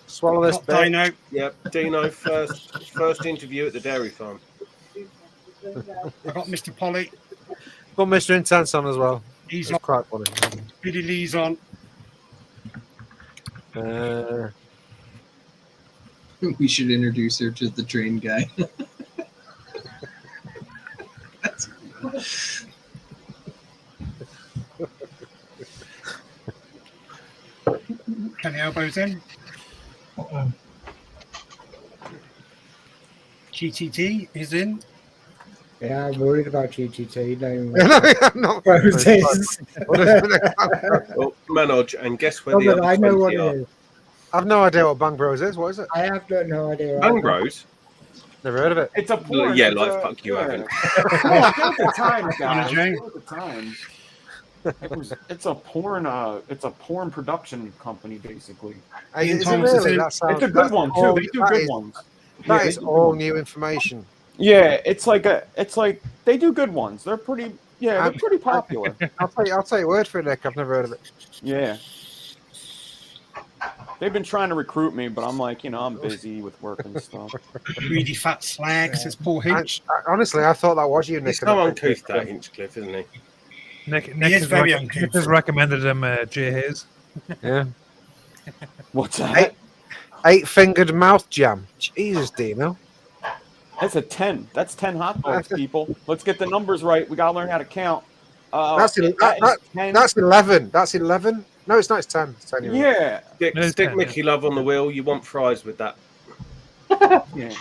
Speaker 1: Swallow this
Speaker 3: Got
Speaker 1: bit.
Speaker 3: Dino.
Speaker 4: Yep, Dino first interview at the dairy farm.
Speaker 3: I got Mr. Polly.
Speaker 1: Put Mr. Intense on as well.
Speaker 3: He's
Speaker 1: It's
Speaker 3: on.
Speaker 1: quite funny.
Speaker 3: Billy Lee's on.
Speaker 5: We should introduce her to the train guy.
Speaker 3: Kenny Elbows in. GTT is in.
Speaker 6: Yeah, I'm worried about GGT now.
Speaker 1: I'm not.
Speaker 6: Roses.
Speaker 4: Well, Manoj, and guess where
Speaker 6: Oh,
Speaker 4: the
Speaker 6: but
Speaker 4: other
Speaker 6: I know
Speaker 4: 20
Speaker 6: what it
Speaker 4: are?
Speaker 6: is.
Speaker 1: I've no idea what Bang Bros is. What is it?
Speaker 6: I have no idea.
Speaker 4: Bang Bros?
Speaker 1: Never heard of it.
Speaker 8: It's a porn.
Speaker 4: Yeah,
Speaker 8: it's
Speaker 4: like,
Speaker 8: a,
Speaker 4: fuck you,
Speaker 8: yeah.
Speaker 4: haven't.
Speaker 8: Yeah, give it the times, guys.
Speaker 3: Jane.
Speaker 8: Give it the times. It's a porn production company, basically.
Speaker 1: Is it
Speaker 3: Thomas is
Speaker 1: really?
Speaker 3: in.
Speaker 1: That sounds,
Speaker 8: It's a good
Speaker 1: that's
Speaker 8: one too.
Speaker 1: all-
Speaker 8: They do
Speaker 1: that
Speaker 8: good
Speaker 1: is-
Speaker 8: ones.
Speaker 1: That
Speaker 8: Yeah,
Speaker 1: is
Speaker 8: they do good
Speaker 1: all
Speaker 8: ones.
Speaker 1: new information.
Speaker 8: Yeah, it's like they do good ones. They're pretty. Yeah, they're pretty popular.
Speaker 1: I'll take your word for it, Nick. I've never heard of it.
Speaker 8: Yeah. They've been trying to recruit me, but I'm like, I'm busy with work and stuff.
Speaker 3: Greedy fat slag, says Paul Hinch.
Speaker 1: Honestly, I thought that was you, Nick.
Speaker 4: He's so uncouth, that Hinchcliffe, isn't he?
Speaker 2: Nick
Speaker 3: is very uncouth.
Speaker 2: Nick has recommended him Jay Hayes.
Speaker 1: Yeah.
Speaker 8: What's that?
Speaker 1: 8-fingered mouth jam. Jesus, Dino.
Speaker 8: That's a 10. That's 10 hot dogs, people. Let's get the numbers right. We gotta learn how to count.
Speaker 1: That's 11.
Speaker 8: 10.
Speaker 1: That's 11. No, it's not. It's 10. It's 10.
Speaker 8: Yeah.
Speaker 4: Stick Mickey Love on the wheel. You want fries with that.
Speaker 8: Yeah.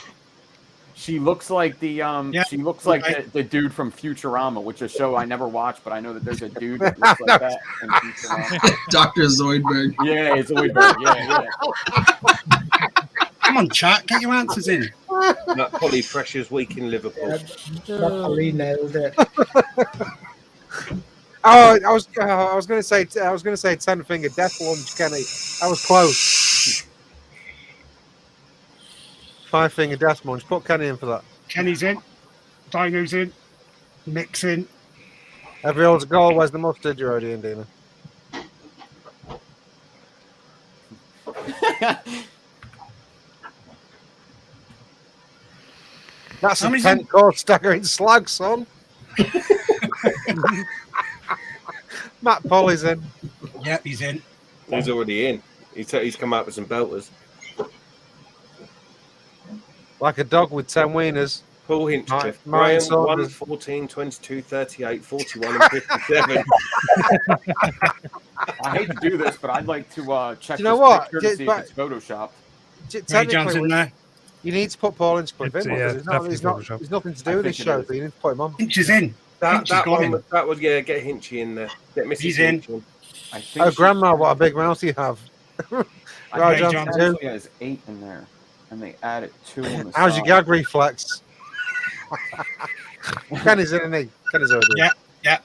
Speaker 8: She looks like the She looks like the dude from Futurama, which is a show I never watched, but I know that there's a dude that looks like that in Futurama.
Speaker 5: Dr. Zoidberg.
Speaker 8: Yeah, it's Zoidberg. Yeah.
Speaker 3: Come on, chat, get your answers in.
Speaker 4: That Polly Pressure's week in Liverpool.
Speaker 6: Polly nailed it.
Speaker 1: Oh, I was going to say 10-finger death lunge, Kenny. That was close. 5-finger death lunge. Put Kenny in for that.
Speaker 3: Kenny's in. Dino's in. Nick's in.
Speaker 1: Everyone's goal. Where's the mustard? You're already in, Dina. That's a 10-core staggering slag, son. Matt Polly's in.
Speaker 3: Yep, he's in.
Speaker 4: He's already in. He's come out with some belters.
Speaker 1: Like a dog with 10 wieners.
Speaker 4: Paul Hinchcliffe.
Speaker 1: Martin
Speaker 4: Graham, 1,
Speaker 1: Saunders.
Speaker 4: 14, 22, 38, 41, and 57.
Speaker 8: I hate to do this, but I'd like to check
Speaker 1: Do you know
Speaker 8: this
Speaker 1: what?
Speaker 8: picture to see if it's photoshopped.
Speaker 3: Ray John's in there.
Speaker 1: You need to put Paul Hinchcliffe in.
Speaker 2: Yeah,
Speaker 1: There's nothing to do with this
Speaker 8: think it
Speaker 1: show,
Speaker 8: is.
Speaker 1: so you need to put him on.
Speaker 3: Hinch is in. Hinch has gone in.
Speaker 4: That was, yeah, get Hinchy in there. Get Mrs.
Speaker 3: He's in.
Speaker 4: Hinch in.
Speaker 8: I think
Speaker 1: Oh, Grandma, what a big mouth you have.
Speaker 8: I
Speaker 1: Right,
Speaker 8: think
Speaker 1: John,
Speaker 8: it
Speaker 1: too.
Speaker 8: actually has 8 in there, and they added 2 on the
Speaker 1: How's your
Speaker 8: side.
Speaker 1: gag reflex? Kenny's in, isn't he? Kenny's already in.
Speaker 3: Yeah.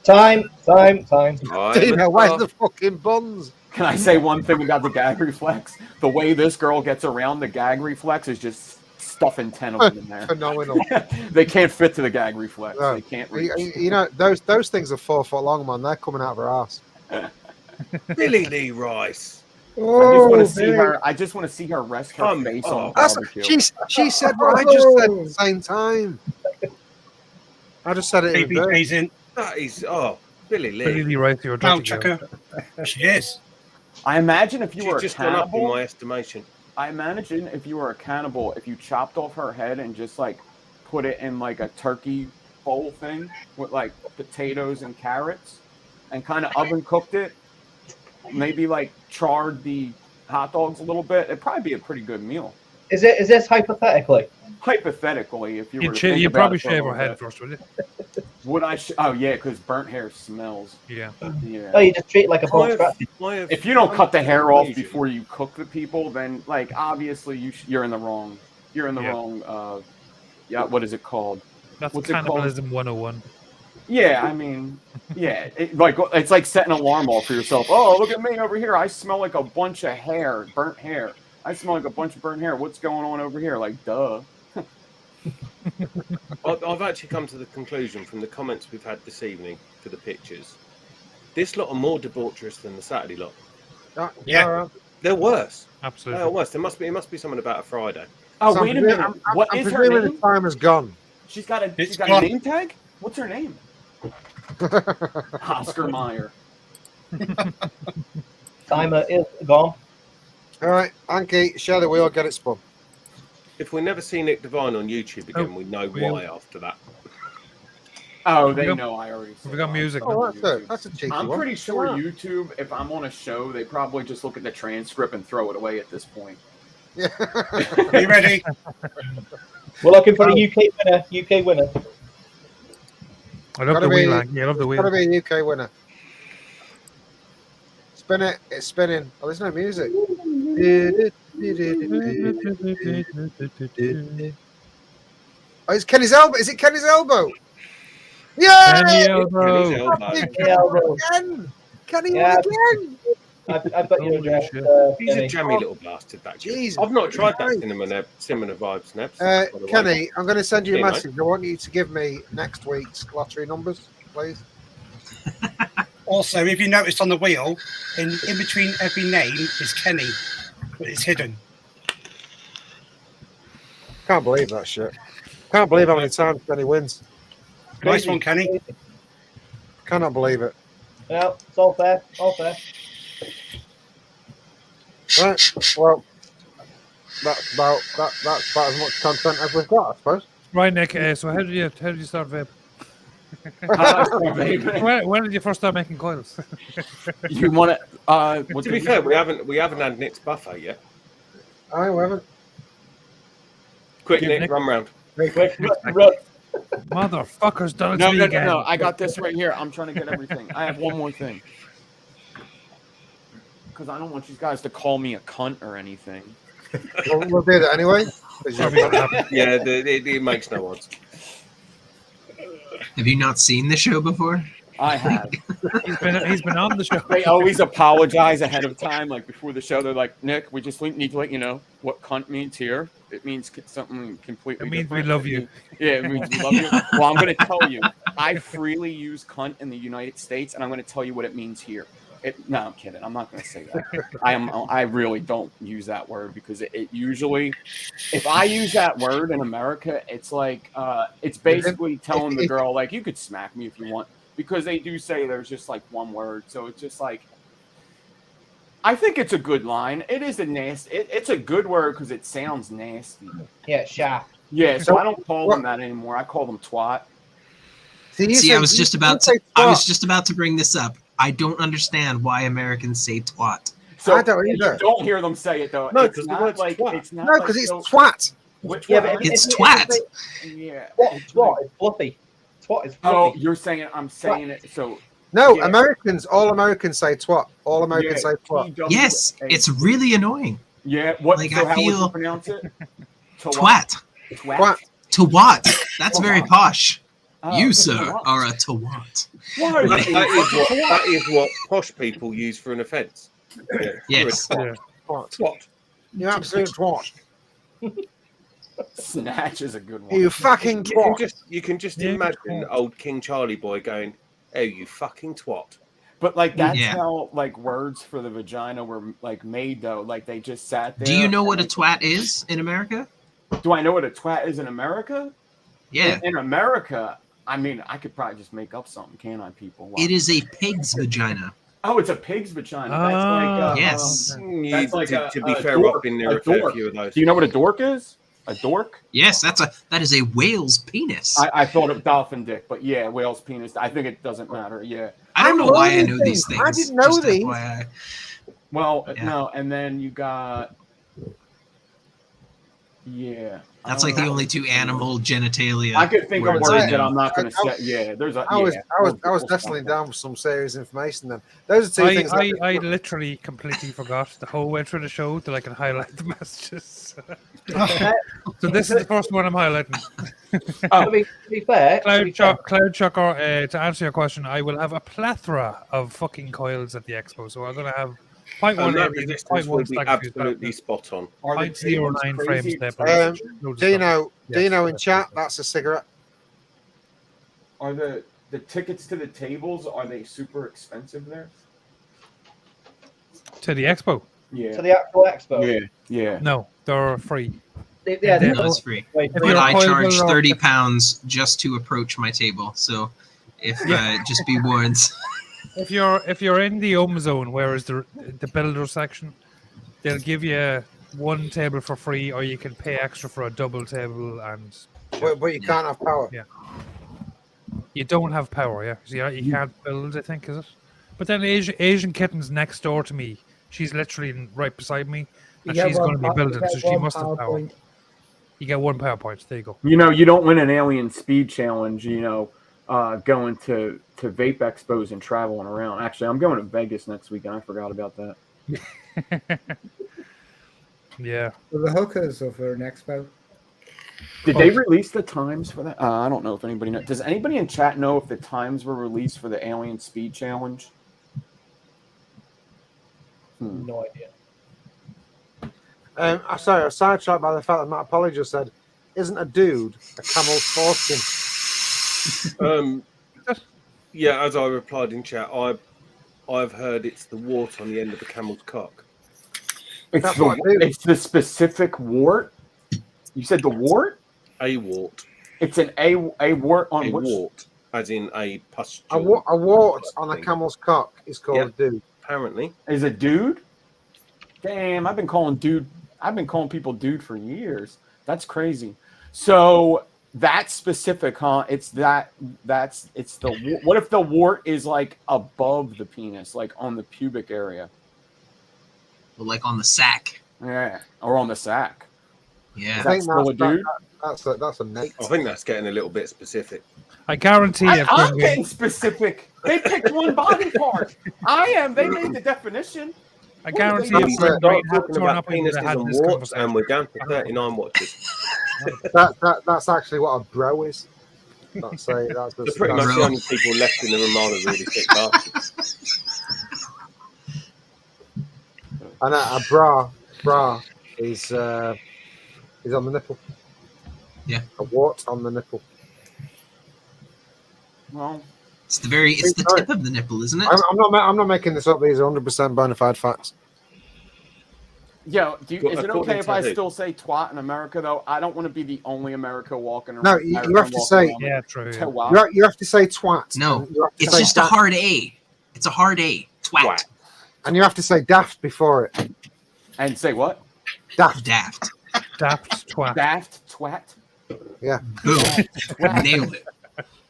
Speaker 7: Time.
Speaker 4: Right,
Speaker 1: Dino,
Speaker 4: let's
Speaker 1: where's
Speaker 4: go.
Speaker 1: the fucking buns?
Speaker 8: Can I say one thing about the gag reflex? The way this girl gets around the gag reflex is just stuffing 10 of them in there.
Speaker 1: Phenomenal.
Speaker 8: They can't fit to the gag reflex.
Speaker 1: No.
Speaker 8: They can't reach.
Speaker 1: You know, those things are 4 foot long, man. They're coming out of her ass.
Speaker 4: Billy Lee Rice.
Speaker 8: I just want to see her rest her
Speaker 4: Come
Speaker 8: face
Speaker 4: on.
Speaker 8: on the barbecue.
Speaker 1: She said what I just said at the same time. I just said it in reverse.
Speaker 3: ABK's in.
Speaker 4: That is, Billy Lee.
Speaker 2: Really right to your
Speaker 3: Now
Speaker 2: dirty
Speaker 3: checker. She is.
Speaker 8: I imagine if you
Speaker 4: She's
Speaker 8: were a
Speaker 4: just gone up in
Speaker 8: cannibal,
Speaker 4: my estimation.
Speaker 8: I imagine if you were a cannibal, if you chopped off her head and just like put it in like a turkey bowl thing with like potatoes and carrots and kind of oven cooked it, maybe like charred the hot dogs a little bit, it'd probably be a pretty good meal.
Speaker 7: Is this hypothetically?
Speaker 8: Hypothetically, if you were to think
Speaker 2: You'd
Speaker 8: about
Speaker 2: probably
Speaker 8: it for a
Speaker 2: shave
Speaker 8: little
Speaker 2: her head
Speaker 8: bit.
Speaker 2: first, would you?
Speaker 8: Would I? Oh yeah, because burnt hair smells.
Speaker 2: Yeah.
Speaker 8: Yeah.
Speaker 7: Oh, you just treat it like a pork scratch.
Speaker 8: If you don't cut the hair off before you cook the people, then like obviously you're in the wrong. You're in the wrong. Yeah. What is it called?
Speaker 2: That's
Speaker 8: What's it called?
Speaker 2: cannibalism 101.
Speaker 8: Yeah, I mean, yeah, it's like setting an alarm off for yourself. Oh, look at me over here. I smell like a bunch of hair, burnt hair. I smell like a bunch of burnt hair. What's going on over here? Like, duh.
Speaker 4: I've actually come to the conclusion from the comments we've had this evening for the pictures. This lot are more debaucherous than the Saturday lot.
Speaker 3: Yeah.
Speaker 4: They're worse.
Speaker 2: Absolutely.
Speaker 4: They're worse. It must be something about a Friday.
Speaker 8: Oh,
Speaker 1: So
Speaker 8: wait a minute. What
Speaker 1: I'm
Speaker 8: is her
Speaker 1: presuming
Speaker 8: name?
Speaker 1: the time has gone.
Speaker 8: She's got a
Speaker 3: It's
Speaker 8: a
Speaker 3: gone.
Speaker 8: name tag. What's her name? Oscar Mayer.
Speaker 7: Timer is gone.
Speaker 1: All right, Anki, share the wheel, get it spun.
Speaker 4: If we never see Nick Devine on YouTube again, we know why after that.
Speaker 8: Oh, they
Speaker 2: We got-
Speaker 8: know I already said
Speaker 2: We got
Speaker 8: that.
Speaker 2: music.
Speaker 1: Oh, that's a cheeky
Speaker 8: I'm
Speaker 1: one.
Speaker 8: pretty sure YouTube, if I'm on a show, they probably just look at the transcript and throw it away at this point.
Speaker 1: Yeah.
Speaker 3: Are you ready?
Speaker 7: We're looking for a UK winner. UK winner.
Speaker 2: I love
Speaker 1: Gotta
Speaker 2: the
Speaker 1: be-
Speaker 2: wheel, Hanky. I love the
Speaker 1: It's got to
Speaker 2: wheel.
Speaker 1: be a UK winner. Spin it. It's spinning. Oh, there's no music. Oh, it's Kenny's elbow. Is it Kenny's elbow? Yeah!
Speaker 2: Kenny
Speaker 4: Kenny's
Speaker 2: elbow.
Speaker 4: elbow.
Speaker 1: Fucking
Speaker 7: Kenny elbow.
Speaker 1: again. Kenny
Speaker 7: Yeah.
Speaker 1: won again.
Speaker 7: I've got your
Speaker 2: Holy
Speaker 7: address.
Speaker 2: shit.
Speaker 4: He's a
Speaker 7: Kenny.
Speaker 4: jammy little bastard, that kid.
Speaker 1: Jesus
Speaker 4: I've not tried that
Speaker 1: Christ.
Speaker 4: cinnamon vibes, Nebs. by the way.
Speaker 1: Kenny, I'm going to send you a
Speaker 4: Hey, mate.
Speaker 1: message. I want you to give me next week's lottery numbers, please.
Speaker 3: Also, if you noticed on the wheel, in between every name is Kenny, but it's hidden.
Speaker 1: Can't believe that shit. Can't believe how many times Kenny wins.
Speaker 3: Nice one, Kenny.
Speaker 1: Cannot believe it.
Speaker 7: No, it's all fair. All fair.
Speaker 1: Right. Well, that's about as much content as we've got, I suppose.
Speaker 2: Right, Nick. So how did you start vape?
Speaker 8: You
Speaker 2: When did you first start making coils?
Speaker 8: want to?
Speaker 4: To be fair, we haven't had Nick's buffet yet.
Speaker 1: I haven't.
Speaker 4: Quick,
Speaker 2: Give
Speaker 4: Nick,
Speaker 2: Nick-
Speaker 4: run round.
Speaker 7: Quick,
Speaker 2: Motherfuckers, done it
Speaker 8: No,
Speaker 2: to me
Speaker 8: no,
Speaker 2: again.
Speaker 8: no, no. I got this right here. I'm trying to get everything. I have one more thing. Because I don't want you guys to call me a cunt or anything.
Speaker 1: We'll do that anyway. 'cause you're-
Speaker 2: Probably not happening.
Speaker 4: Yeah, it makes no odds.
Speaker 5: Have you not seen the show before?
Speaker 8: I have.
Speaker 2: He's been on the show.
Speaker 8: They always apologize ahead of time, like before the show. They're like, Nick, we just need to let you know what cunt means here. It means something completely
Speaker 2: It means we
Speaker 8: different.
Speaker 2: love you.
Speaker 8: Yeah, it means we love you. Well, I'm going to tell you, I freely use cunt in the United States, and I'm going to tell you what it means here. No, I'm kidding. I'm not going to say that. I really don't use that word because it usually, if I use that word in America, it's like, it's basically telling the girl, like, you could smack me if you want. Because they do say there's just like one word. So it's just like, I think it's a good line. It is a nasty, it's a good word because it sounds nasty.
Speaker 7: Yeah, shaft.
Speaker 8: Yeah, so I don't call them that anymore. I call them twat.
Speaker 5: See, I was just about to bring this up. I don't understand why Americans say twat.
Speaker 8: So
Speaker 1: I don't
Speaker 8: you
Speaker 1: either.
Speaker 8: don't hear them say it though.
Speaker 4: No,
Speaker 8: It's
Speaker 4: 'cause the
Speaker 8: not
Speaker 4: word's
Speaker 8: like
Speaker 4: twat.
Speaker 8: it's not.
Speaker 1: No,
Speaker 8: like
Speaker 1: because it's
Speaker 8: so-
Speaker 1: twat.
Speaker 8: Which
Speaker 7: Yeah,
Speaker 8: one?
Speaker 7: but
Speaker 5: It's twat.
Speaker 8: Yeah.
Speaker 7: Twat is fluffy. Twat is
Speaker 8: Oh,
Speaker 7: fluffy.
Speaker 8: you're saying I'm saying it. So
Speaker 1: No,
Speaker 8: Yeah.
Speaker 1: all Americans say twat. All Americans say twat.
Speaker 8: TWA.
Speaker 5: Yes, it's really annoying.
Speaker 8: Yeah. What?
Speaker 5: like,
Speaker 8: so
Speaker 5: I
Speaker 8: how would you
Speaker 5: feel-
Speaker 8: pronounce it?
Speaker 5: Twat.
Speaker 8: Twat.
Speaker 5: To what? That's very posh.
Speaker 8: Oh,
Speaker 5: You, sir,
Speaker 8: twat.
Speaker 5: are a twat.
Speaker 8: Why are
Speaker 4: That,
Speaker 8: you
Speaker 4: that is what posh people use for an offence. Yeah.
Speaker 5: Yes.
Speaker 4: You're a
Speaker 2: Yeah.
Speaker 1: Twat.
Speaker 4: twat.
Speaker 1: You absolute twat.
Speaker 8: Snatch is a good one.
Speaker 1: You fucking twat.
Speaker 4: You can just
Speaker 2: Yeah,
Speaker 4: imagine
Speaker 2: twat.
Speaker 4: old King Charlie boy going, "Oh, you fucking twat."
Speaker 8: But like that's
Speaker 5: Yeah.
Speaker 8: how like words for the vagina were like made though. Like they just sat there.
Speaker 5: Do you know
Speaker 8: and,
Speaker 5: what a
Speaker 8: like,
Speaker 5: twat is in America?
Speaker 8: Do I know what a twat is in America?
Speaker 5: Yeah.
Speaker 8: In America, I mean, I could probably just make up something, can I, people? Wow.
Speaker 5: It is a pig's vagina.
Speaker 8: Oh, it's a pig's vagina. That's like
Speaker 5: Yes.
Speaker 8: That's like
Speaker 4: to be
Speaker 8: a
Speaker 4: fair,
Speaker 8: dork.
Speaker 4: I've been near
Speaker 8: A
Speaker 4: a fair
Speaker 8: dork.
Speaker 4: few of those.
Speaker 8: Do you know what a dork is? A dork?
Speaker 5: Yes, that is a whale's penis.
Speaker 8: I thought of dolphin dick, but yeah, whale's penis. I think it doesn't matter. Yeah.
Speaker 5: I don't know why I know
Speaker 1: learning
Speaker 5: these
Speaker 1: things.
Speaker 5: things.
Speaker 1: I didn't know
Speaker 5: just
Speaker 1: these.
Speaker 5: FYI.
Speaker 8: Well,
Speaker 5: Yeah.
Speaker 8: no, and then you got yeah.
Speaker 5: That's like the only two animal genitalia.
Speaker 8: I could think of
Speaker 5: words
Speaker 8: words
Speaker 5: I
Speaker 8: that
Speaker 5: know.
Speaker 8: I'm not going to say. Yeah, there's a.
Speaker 1: I was
Speaker 8: we'll
Speaker 1: definitely
Speaker 8: stop
Speaker 1: down for some serious information then. Those are two things.
Speaker 2: I literally completely forgot the whole way through the show that I can highlight the messages. So this is the first one I'm highlighting.
Speaker 7: To be fair,
Speaker 2: Cloud Chuck, to answer your question, I will have a plethora of fucking coils at the Expo. So I'm going to have point
Speaker 4: And
Speaker 2: one
Speaker 4: that
Speaker 2: every,
Speaker 4: resistance
Speaker 2: point
Speaker 4: will
Speaker 2: one
Speaker 4: be
Speaker 2: stack
Speaker 4: absolutely spot on.
Speaker 8: Are the
Speaker 2: point zero
Speaker 8: tables
Speaker 2: nine
Speaker 8: crazy?
Speaker 2: frames staples.
Speaker 1: Dino
Speaker 2: Yes.
Speaker 1: in chat, that's a cigarette.
Speaker 8: Are the tickets to the tables, are they super expensive there?
Speaker 2: To the Expo?
Speaker 8: Yeah.
Speaker 7: to the actual expo.
Speaker 8: Yeah.
Speaker 2: No, they're free.
Speaker 7: Yeah,
Speaker 2: And
Speaker 5: No, it's free.
Speaker 7: wait,
Speaker 2: If
Speaker 5: But
Speaker 2: you're a
Speaker 5: I
Speaker 2: coil
Speaker 5: charge
Speaker 2: builder-
Speaker 5: £30 just to approach my table. So if just be warned.
Speaker 2: If you're in the zone, where is the builder section, they'll give you one table for free, or you can pay extra for a double table, and
Speaker 1: But you can't have power.
Speaker 2: Yeah. you don't have power. Yeah, so you can't build. I think is it. But then Asian Kitten's next door to me. She's literally right beside me, and she's going to be building, so she must have power. You get one power point. There you go.
Speaker 8: You know, you don't win an alien speed challenge, going to vape expos and traveling around. Actually, I'm going to Vegas next week, and I forgot about that.
Speaker 2: Yeah.
Speaker 6: For the hookers or for an expo?
Speaker 8: Did they release the times for that? I don't know if anybody knows. Does anybody in chat know if the times were released for the Alien Speed Challenge?
Speaker 7: No idea.
Speaker 1: Sorry, I was sidetracked by the fact that Matt Polly just said, "Isn't a dude a camel's foreskin?"
Speaker 4: Yeah, as I replied in chat, I've heard it's the wart on the end of the camel's cock.
Speaker 8: It's the specific wart. You said the wart?
Speaker 4: A wart.
Speaker 8: It's an a wart on
Speaker 4: a
Speaker 8: which?
Speaker 4: wart, as in a pustule.
Speaker 1: A wart on a camel's cock is called a dude.
Speaker 4: Apparently,
Speaker 8: is a dude. Damn, I've been calling people dude for years. That's crazy. So that's specific, huh? It's the what if the wart is like above the penis, like on the pubic area?
Speaker 5: Well, like on the sack.
Speaker 8: Yeah, or on the sack.
Speaker 5: Yeah.
Speaker 8: Is that still a dude?
Speaker 1: That's a mate.
Speaker 4: I think that's getting a little bit specific.
Speaker 2: I guarantee you.
Speaker 8: I'm getting specific. They picked one body part. I am. They made the definition.
Speaker 2: I guarantee
Speaker 4: I'm
Speaker 2: you.
Speaker 4: talking about penises and warts, and we're down to 39 watches.
Speaker 1: That's actually what a bro is. That's
Speaker 4: They're pretty much the only people left in the room are the really thick bastards.
Speaker 1: And a bra is on the nipple.
Speaker 5: Yeah.
Speaker 1: A wart on the nipple.
Speaker 8: Well,
Speaker 5: it's the tip of the nipple, isn't it?
Speaker 1: I'm not making this up. These are 100% bona fide facts.
Speaker 8: Yeah. Is it okay if I still say twat in America though? I don't want to be the only America walking around.
Speaker 1: No, you have to say.
Speaker 2: Yeah, true.
Speaker 1: Yeah. You have to say twat.
Speaker 5: No, it's just a hard A. It's a hard A. Twat.
Speaker 1: And you have to say daft before it.
Speaker 8: And say what?
Speaker 1: Daft.
Speaker 5: Daft.
Speaker 2: Daft twat.
Speaker 8: Daft twat.
Speaker 1: Yeah.
Speaker 5: Boom. Nailed it.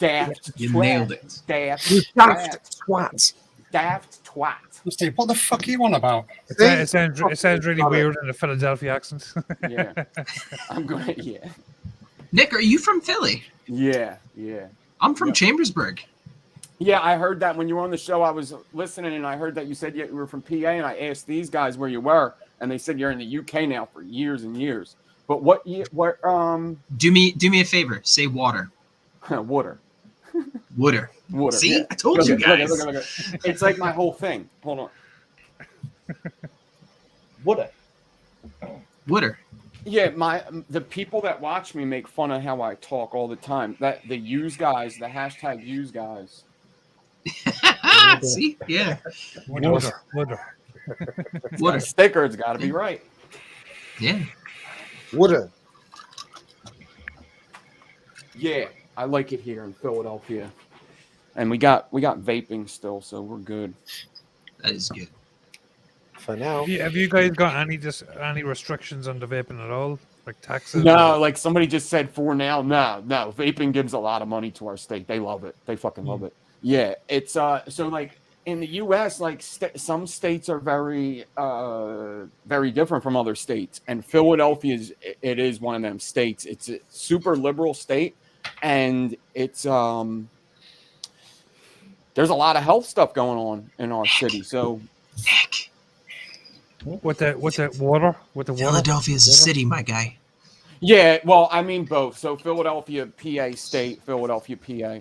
Speaker 8: Daft.
Speaker 5: You
Speaker 8: twat.
Speaker 5: nailed it.
Speaker 8: Daft.
Speaker 1: You daft twat.
Speaker 8: Daft twat.
Speaker 3: Steve, what the fuck are you on about?
Speaker 2: It sounds really weird in a Philadelphia accent.
Speaker 8: Yeah. I'm going. Yeah.
Speaker 5: Nick, are you from Philly?
Speaker 8: Yeah.
Speaker 5: I'm from Chambersburg.
Speaker 8: Yeah, I heard that when you were on the show. I was listening, and I heard that you said you were from PA, and I asked these guys where you were, and they said you're in the UK now for years and years. But what year? What?
Speaker 5: Do me a favor. Say water.
Speaker 8: Water.
Speaker 5: Water. See,
Speaker 8: Yeah.
Speaker 5: I told you guys.
Speaker 8: Look. It's like my whole thing. Hold on.
Speaker 5: Water.
Speaker 8: Yeah, the people that watch me make fun of how I talk all the time. That the use guys, the hashtag use guys.
Speaker 5: See, yeah.
Speaker 2: Water.
Speaker 8: Sticker, it's got to be right.
Speaker 5: Yeah.
Speaker 1: Water.
Speaker 8: Yeah, I like it here in Philadelphia, and we got vaping still, so we're good.
Speaker 5: That is good.
Speaker 1: For now.
Speaker 2: Have you guys got any restrictions on the vaping at all, like taxes?
Speaker 8: No, like somebody just said for now. No, vaping gives a lot of money to our state. They love it. They fucking love it. Yeah, it's so like in the U.S., like some states are very very different from other states, and Philadelphia is one of them states. It's a super liberal state, and it's there's a lot of health stuff going on in our city. So
Speaker 5: Nick.
Speaker 2: With the water?
Speaker 5: Philadelphia is a city, my guy.
Speaker 8: Yeah, well, I mean both. So Philadelphia, PA state, Philadelphia, PA.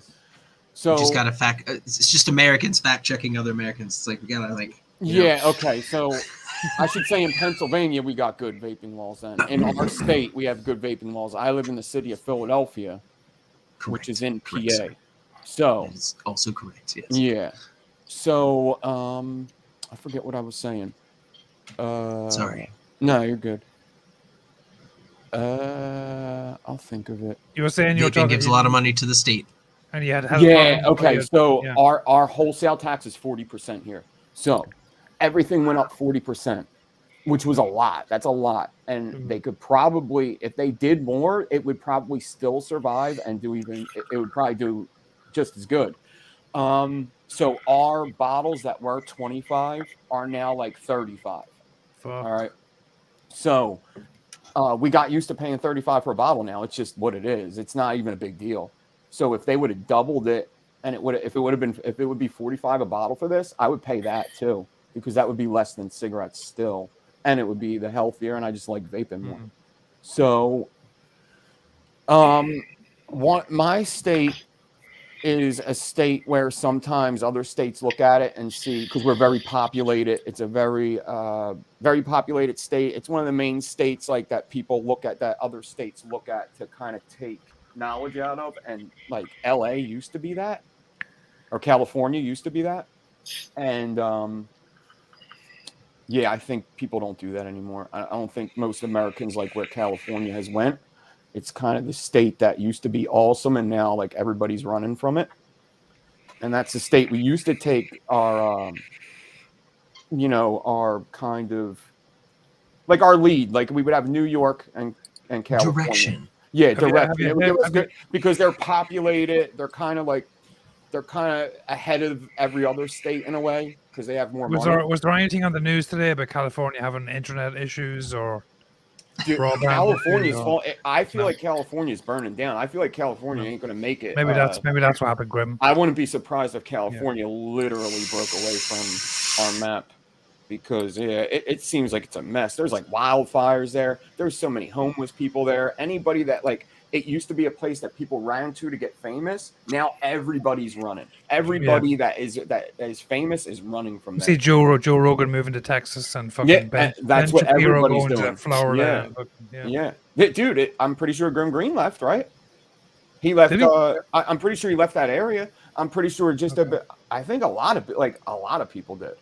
Speaker 8: So
Speaker 5: You just got to fact. It's just Americans fact checking other Americans. It's like we gotta like.
Speaker 8: Yeah. Okay. So I should say in Pennsylvania we got good vaping laws. Then in our state we have good vaping laws. I live in the city of Philadelphia, which is in PA.
Speaker 5: Correct.
Speaker 8: So
Speaker 5: that is also correct. Yes.
Speaker 8: yeah. So I forget what I was saying.
Speaker 5: Sorry.
Speaker 8: No, you're good. I'll think of it.
Speaker 2: You were saying you were
Speaker 5: Vaping
Speaker 2: talking.
Speaker 5: gives a lot of money to the state.
Speaker 2: And you had health
Speaker 8: Yeah.
Speaker 2: problems,
Speaker 8: Okay. So
Speaker 2: yeah.
Speaker 8: our wholesale tax is 40% here. So everything went up 40%, which was a lot. That's a lot. And they could probably, if they did more, it would probably still survive and it would probably do just as good. So our bottles that were 25 are now like 35.
Speaker 2: Fuck.
Speaker 8: All right. So we got used to paying 35 for a bottle now. It's just what it is. It's not even a big deal. So if they would have doubled it, and if it would be 45 a bottle for this, I would pay that too, because that would be less than cigarettes still, and it would be the healthier. And I just like vaping more. So, my state is a state where sometimes other states look at it and see, because we're very populated. It's a very, very populated state. It's one of the main states like that people look at, that other states look at to kind of take knowledge out of. And like LA used to be that, or California used to be that. And yeah, I think people don't do that anymore. I don't think most Americans like where California has went. It's kind of the state that used to be awesome, and now like everybody's running from it. And that's the state we used to take our, our kind of like our lead. Like we would have New York and California.
Speaker 5: Direction.
Speaker 8: Yeah, direction. It was good because they're populated. They're kind of ahead of every other state in a way because they have more money.
Speaker 2: Was there anything on the news today about California having internet issues or?
Speaker 8: Dude, California's fault. I feel like California's burning down. I feel like California ain't going to make it.
Speaker 2: Maybe that's what happened, Grimm.
Speaker 8: I wouldn't be surprised if California literally broke away from our map, because it seems like it's a mess. There's like wildfires there. There's so many homeless people there. Anybody that like, it used to be a place that people ran to get famous. Now everybody's running. Everybody that is famous is running from there.
Speaker 2: See Joe Rogan moving to Texas and fucking
Speaker 8: that's what everybody's doing.
Speaker 2: To Florida.
Speaker 8: Yeah. Dude, I'm pretty sure Grimm Green left, right? He left. I'm pretty sure he left that area. I'm pretty sure just a bit. I think a lot of people did.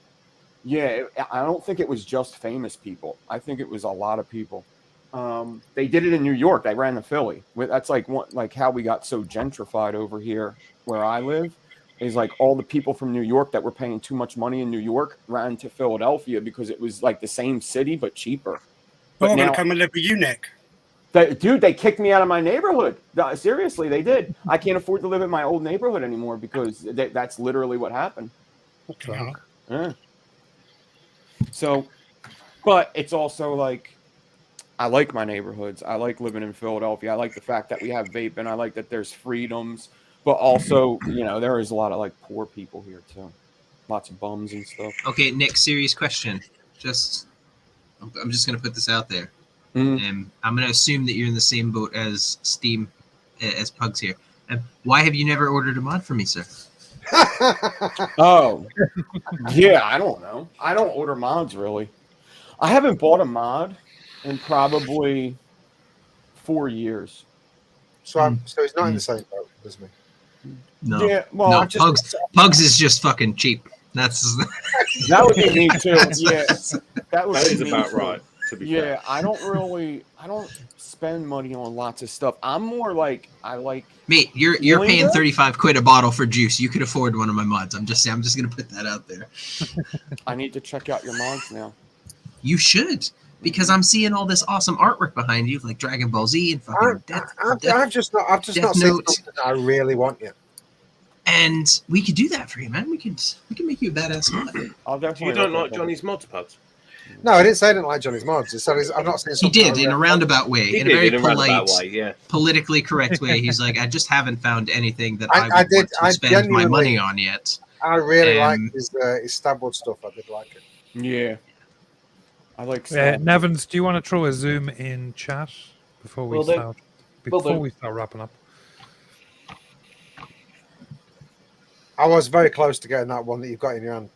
Speaker 8: Yeah, I don't think it was just famous people. I think it was a lot of people. They did it in New York. They ran to Philly. That's like how we got so gentrified over here where I live. Is like all the people from New York that were paying too much money in New York ran to Philadelphia because it was like the same city but cheaper.
Speaker 3: But now, come and live with you, Nick.
Speaker 8: Dude, they kicked me out of my neighborhood. Seriously, they did. I can't afford to live in my old neighborhood anymore because that's literally what happened.
Speaker 3: Okay.
Speaker 8: Yeah. So, but it's also like, I like my neighborhoods. I like living in Philadelphia. I like the fact that we have vaping. I like that there's freedoms, but also, there is a lot of like poor people here too. Lots of bums and stuff.
Speaker 5: Okay, Nick, serious question. I'm just going to put this out there. I'm going to assume that you're in the same boat as Pugs here. Why have you never ordered a mod for me, sir?
Speaker 8: Oh, yeah, I don't know. I don't order mods really. I haven't bought a mod in probably 4 years.
Speaker 1: So he's not in the same boat as me.
Speaker 5: No.
Speaker 8: Yeah, well,
Speaker 5: Pugs is just fucking cheap. That
Speaker 8: would be me too. Yeah, that
Speaker 4: is about right. To be fair.
Speaker 8: I don't spend money on lots of stuff. I'm more like
Speaker 5: Mate, you're paying 35 quid a bottle for juice. You could afford one of my mods. I'm just gonna put that out there.
Speaker 8: I need to check out your mods now.
Speaker 5: You should, because I'm seeing all this awesome artwork behind you, like Dragon Ball Z and fucking
Speaker 1: I've just not seen something that I really want yet.
Speaker 5: And we could do that for you, man. We can make you a badass mod.
Speaker 4: You don't like Johnny's mods, Pugs?
Speaker 1: No, I didn't say I didn't like Johnny's mods. I've not seen something.
Speaker 5: He did in a roundabout way, in a very polite,
Speaker 4: way,
Speaker 5: politically correct way. He's like, I just haven't found anything that I want to spend my money on yet.
Speaker 1: I really like his Stabwood stuff. I did like it.
Speaker 8: Yeah. I like
Speaker 2: Nevans, do you want to throw a zoom in chat before we start wrapping up?
Speaker 1: I was very close to getting that one that you've got in your hand.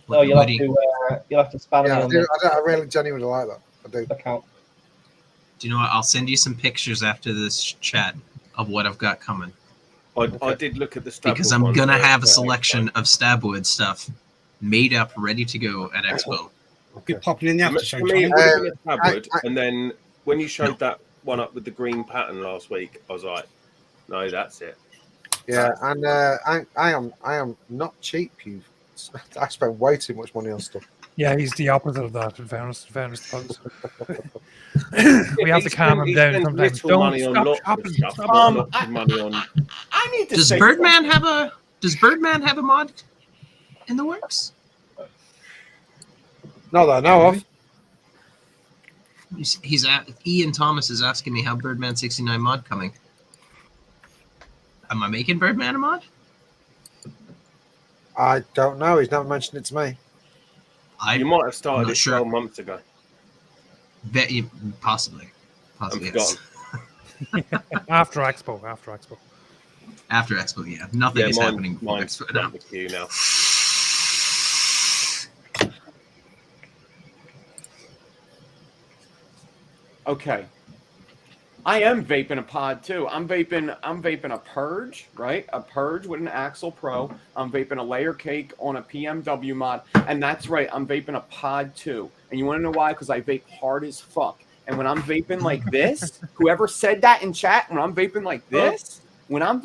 Speaker 7: No, you'll have to spam it on
Speaker 1: I really genuinely like that. I do.
Speaker 7: Account.
Speaker 5: Do you know what? I'll send you some pictures after this chat of what I've got coming.
Speaker 4: I did look at the Stabwood
Speaker 5: because I'm gonna have a selection of Stabwood stuff made up, ready to go at Expo.
Speaker 3: Okay. Popping in the after show.
Speaker 4: And then when you showed that one up with the green pattern last week, I was like, no, that's it.
Speaker 1: Yeah, and I am not cheap. I spent way too much money on stuff.
Speaker 2: Yeah, he's the opposite of that. In fairness, Pugs. We have to calm him down sometimes. Don't stop shopping.
Speaker 8: I need to.
Speaker 5: Does Birdman have a mod in the works?
Speaker 1: Not that I know of.
Speaker 5: Ian Thomas is asking me how Birdman 69 mod coming. Am I making Birdman a mod?
Speaker 1: I don't know. He's never mentioned it to me.
Speaker 4: You might have started
Speaker 5: not
Speaker 4: it
Speaker 5: sure.
Speaker 4: 12 months ago.
Speaker 5: Bet you possibly. Possibly.
Speaker 4: I've forgotten.
Speaker 2: After Expo.
Speaker 5: After Expo, yeah. Nothing is happening before
Speaker 4: Mine's
Speaker 5: Expo.
Speaker 4: got
Speaker 5: No.
Speaker 4: the queue now.
Speaker 8: Okay. I am vaping a pod too. I'm vaping a Purge, right? A Purge with an Axle Pro. I'm vaping a Layer Cake on a PMW mod. And that's right, I'm vaping a pod too. And you want to know why? Because I vape hard as fuck. And when I'm vaping like this, whoever said that in chat, when I'm vaping like this, I'm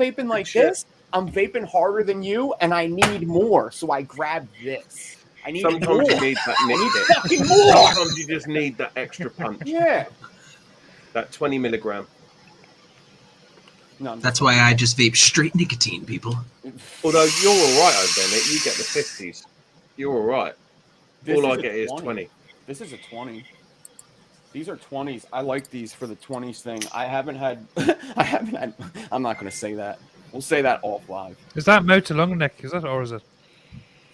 Speaker 8: vaping harder than you, and I need more. So I grab this. I need
Speaker 4: Sometimes
Speaker 8: more.
Speaker 4: you need that
Speaker 8: I need
Speaker 4: nip
Speaker 8: fucking
Speaker 4: hit.
Speaker 8: more.
Speaker 4: Sometimes you just need that extra punch.
Speaker 8: Yeah.
Speaker 4: That 20 milligram.
Speaker 8: No,
Speaker 5: That's why I just vape straight nicotine, people.
Speaker 4: Although you're all right over there, Nick. You get the 50s. You're all right.
Speaker 8: This
Speaker 4: All
Speaker 8: is
Speaker 4: I
Speaker 8: a
Speaker 4: get is 20.
Speaker 8: This is a 20. These are 20s. I like these for the 20s thing. I haven't had. I'm not going to say that. We'll say that off live.
Speaker 2: Is that mouth to lung, Nick? Is that, or is it?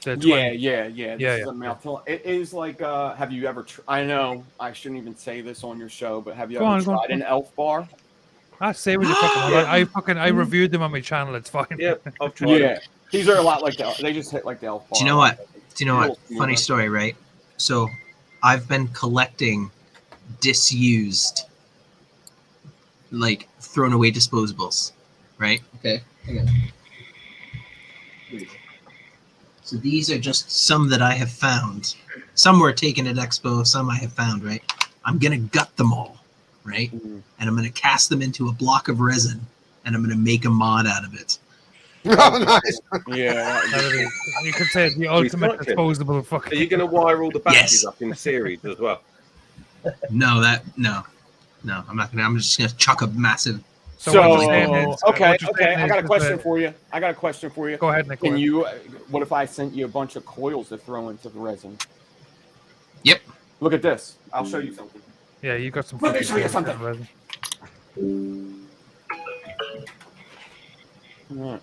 Speaker 2: The 20?
Speaker 8: Yeah. This is a mouthful. It is like. Have you ever? I know I shouldn't even say this on your show, but have you ever tried an Elf bar?
Speaker 2: I say what you fucking. I reviewed them on my channel. It's fine.
Speaker 4: Yeah, I've tried.
Speaker 8: Yeah, these are a lot like the. They just hit like the Elf bar.
Speaker 5: Do you know what? Funny story, right? So, I've been collecting disused, like thrown away disposables, right? Okay. So these are just some that I have found. Some were taken at Expo, some I have found, right? I'm gonna gut them all, right? And I'm gonna cast them into a block of resin, and I'm gonna make a mod out of it.
Speaker 1: Oh, nice.
Speaker 8: Yeah,
Speaker 2: you could say the ultimate disposable fucking.
Speaker 4: Are you going to wire all the batteries
Speaker 5: Yes.
Speaker 4: up in series as well?
Speaker 5: No, I'm not gonna. I'm just gonna chuck a massive.
Speaker 2: So what you're saying is-
Speaker 8: okay.
Speaker 2: what you're saying
Speaker 8: I got a
Speaker 2: is
Speaker 8: question
Speaker 2: that-
Speaker 8: for you.
Speaker 2: Go ahead, Nick.
Speaker 8: Can you? What if I sent you a bunch of coils to throw into the resin?
Speaker 5: Yep.
Speaker 8: Look at this. I'll show you something.
Speaker 2: Yeah, you got some.
Speaker 8: Let me show you something.
Speaker 2: resin.
Speaker 8: Alright.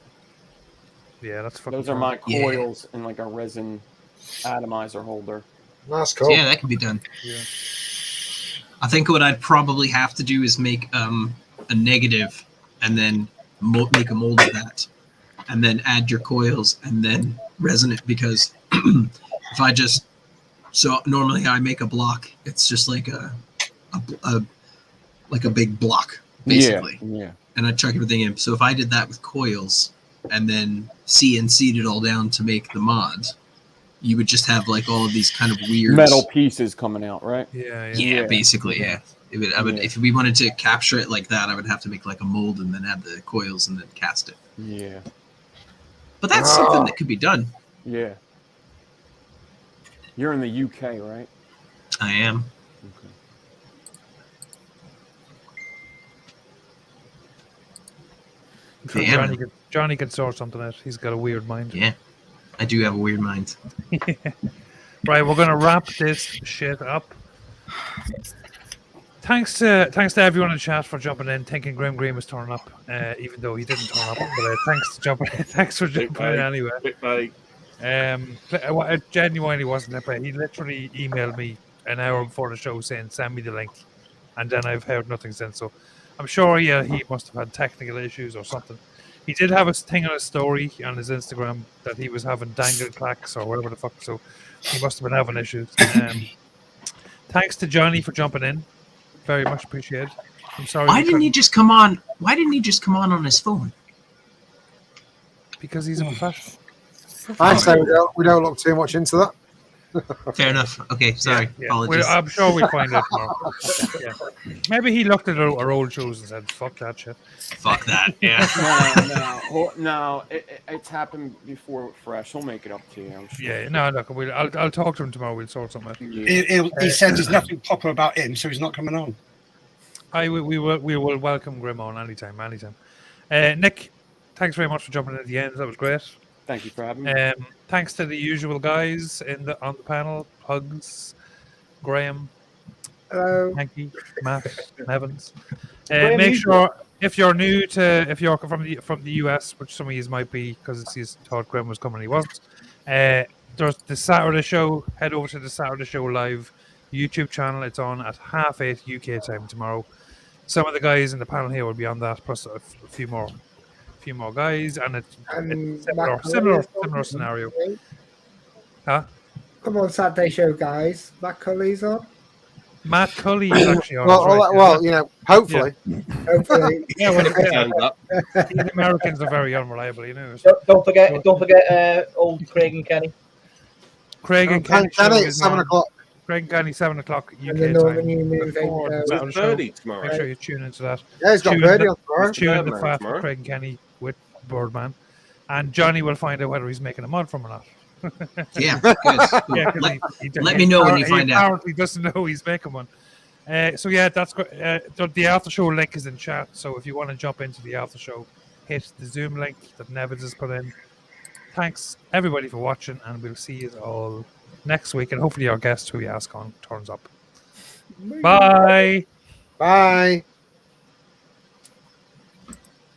Speaker 2: Yeah, that's fucking.
Speaker 8: Those are my
Speaker 5: Yeah.
Speaker 8: coils in like a resin atomizer holder.
Speaker 1: That's
Speaker 5: So
Speaker 1: cool.
Speaker 5: yeah, that can be done.
Speaker 2: Yeah.
Speaker 5: I think what I'd probably have to do is make a negative, and then make a mold of that, and then add your coils, and then resin it. Because if I just normally I make a block, it's just like a big block basically,
Speaker 8: Yeah.
Speaker 5: and I chuck everything in. So if I did that with coils, and then CNC'd it all down to make the mod, you would just have like all of these kind of weird
Speaker 8: Metal pieces coming out, right?
Speaker 5: Yeah, basically, yeah. If we wanted to capture it like that, I would have to make like a mold and then add the coils and then cast it.
Speaker 8: Yeah.
Speaker 5: But that's something that could be done.
Speaker 8: Yeah. You're in the UK, right?
Speaker 5: I am.
Speaker 8: Okay.
Speaker 5: Yeah.
Speaker 2: Johnny could sort something out. He's got a weird mind.
Speaker 5: Yeah, I do have a weird mind.
Speaker 2: Right, we're gonna wrap this shit up. Thanks to everyone in the chat for jumping in, thinking Grimm Green was turning up, even though he didn't turn up. But thanks for jumping in anyway. It genuinely wasn't that bad. He literally emailed me an hour before the show saying send me the link, and then I've heard nothing since. So I'm sure he must have had technical issues or something. He did have a thing on his story on his Instagram that he was having dangle clacks or whatever the fuck. So he must have been having issues. Thanks to Johnny for jumping in. Very much appreciated. I'm sorry.
Speaker 5: Why didn't he just come on? Why didn't he just come on his phone?
Speaker 2: Because he's a professional.
Speaker 1: I say we don't look too much into that.
Speaker 5: Fair enough. Okay, sorry.
Speaker 2: Yeah.
Speaker 5: Apologies.
Speaker 2: I'm sure we'll find out tomorrow. Yeah. Maybe he looked at our old shows and said, fuck that shit.
Speaker 5: Fuck that. Yeah.
Speaker 8: No. It's happened before Fresh. He'll make it up to you. I'm sure.
Speaker 2: Yeah, no, look, I'll talk to him tomorrow. We'll sort something out.
Speaker 3: He said there's nothing proper about him, so he's not coming on.
Speaker 2: We will welcome Grimm on anytime. Nick, thanks very much for jumping in at the end. That was great.
Speaker 8: Thank you for having me.
Speaker 2: Thanks to the usual guys on the panel: Hugs, Graham,
Speaker 6: Hello.
Speaker 2: Hanky, Matt, Nevans. Make sure if you're new to, if you're from the US, which some of you might be, because he's thought Grimm was coming, and he wasn't. There's the Saturday show. Head over to the Saturday show live YouTube channel. It's on at 8:30 UK time tomorrow. Some of the guys in the panel here will be on that, plus a few more guys, and it's similar scenario. Huh?
Speaker 6: Come on, Saturday show, guys. Matt Cully's on.
Speaker 2: Matt Cully is actually on.
Speaker 1: Well, you know, hopefully.
Speaker 6: Hopefully.
Speaker 2: Yeah, well,
Speaker 4: Hands up.
Speaker 2: the Americans are very unreliable, you know. So.
Speaker 7: Don't forget old Craig and Kenny.
Speaker 2: Craig and Kenny show
Speaker 1: Kenny at
Speaker 2: is
Speaker 1: 7
Speaker 2: on.
Speaker 1: o'clock.
Speaker 2: Craig and Kenny, 7 o'clock UK
Speaker 6: And the
Speaker 2: time.
Speaker 6: Northern New Moon
Speaker 2: Before the
Speaker 6: Vaping
Speaker 2: Saturday show.
Speaker 4: Birdie tomorrow.
Speaker 2: Make sure you tune into that.
Speaker 1: Yeah, he's got
Speaker 2: Tune
Speaker 1: Birdie
Speaker 2: in-
Speaker 1: on tomorrow.
Speaker 2: Tune in the
Speaker 4: Birdman
Speaker 2: fat
Speaker 4: tomorrow.
Speaker 2: for Craig and Kenny with Birdman. And Johnny will find out whether he's making a mod from or not.
Speaker 5: Yeah, good.
Speaker 2: Yeah, 'cause
Speaker 5: Let me know when you find
Speaker 2: he
Speaker 5: out.
Speaker 2: apparently doesn't know he's making one. So yeah, that's good. The after show link is in chat. So if you want to jump into the after show, hit the Zoom link that Nevans has put in. Thanks everybody for watching, and we'll see you all next week. And hopefully our guest who we ask on turns up. Bye.
Speaker 1: Bye.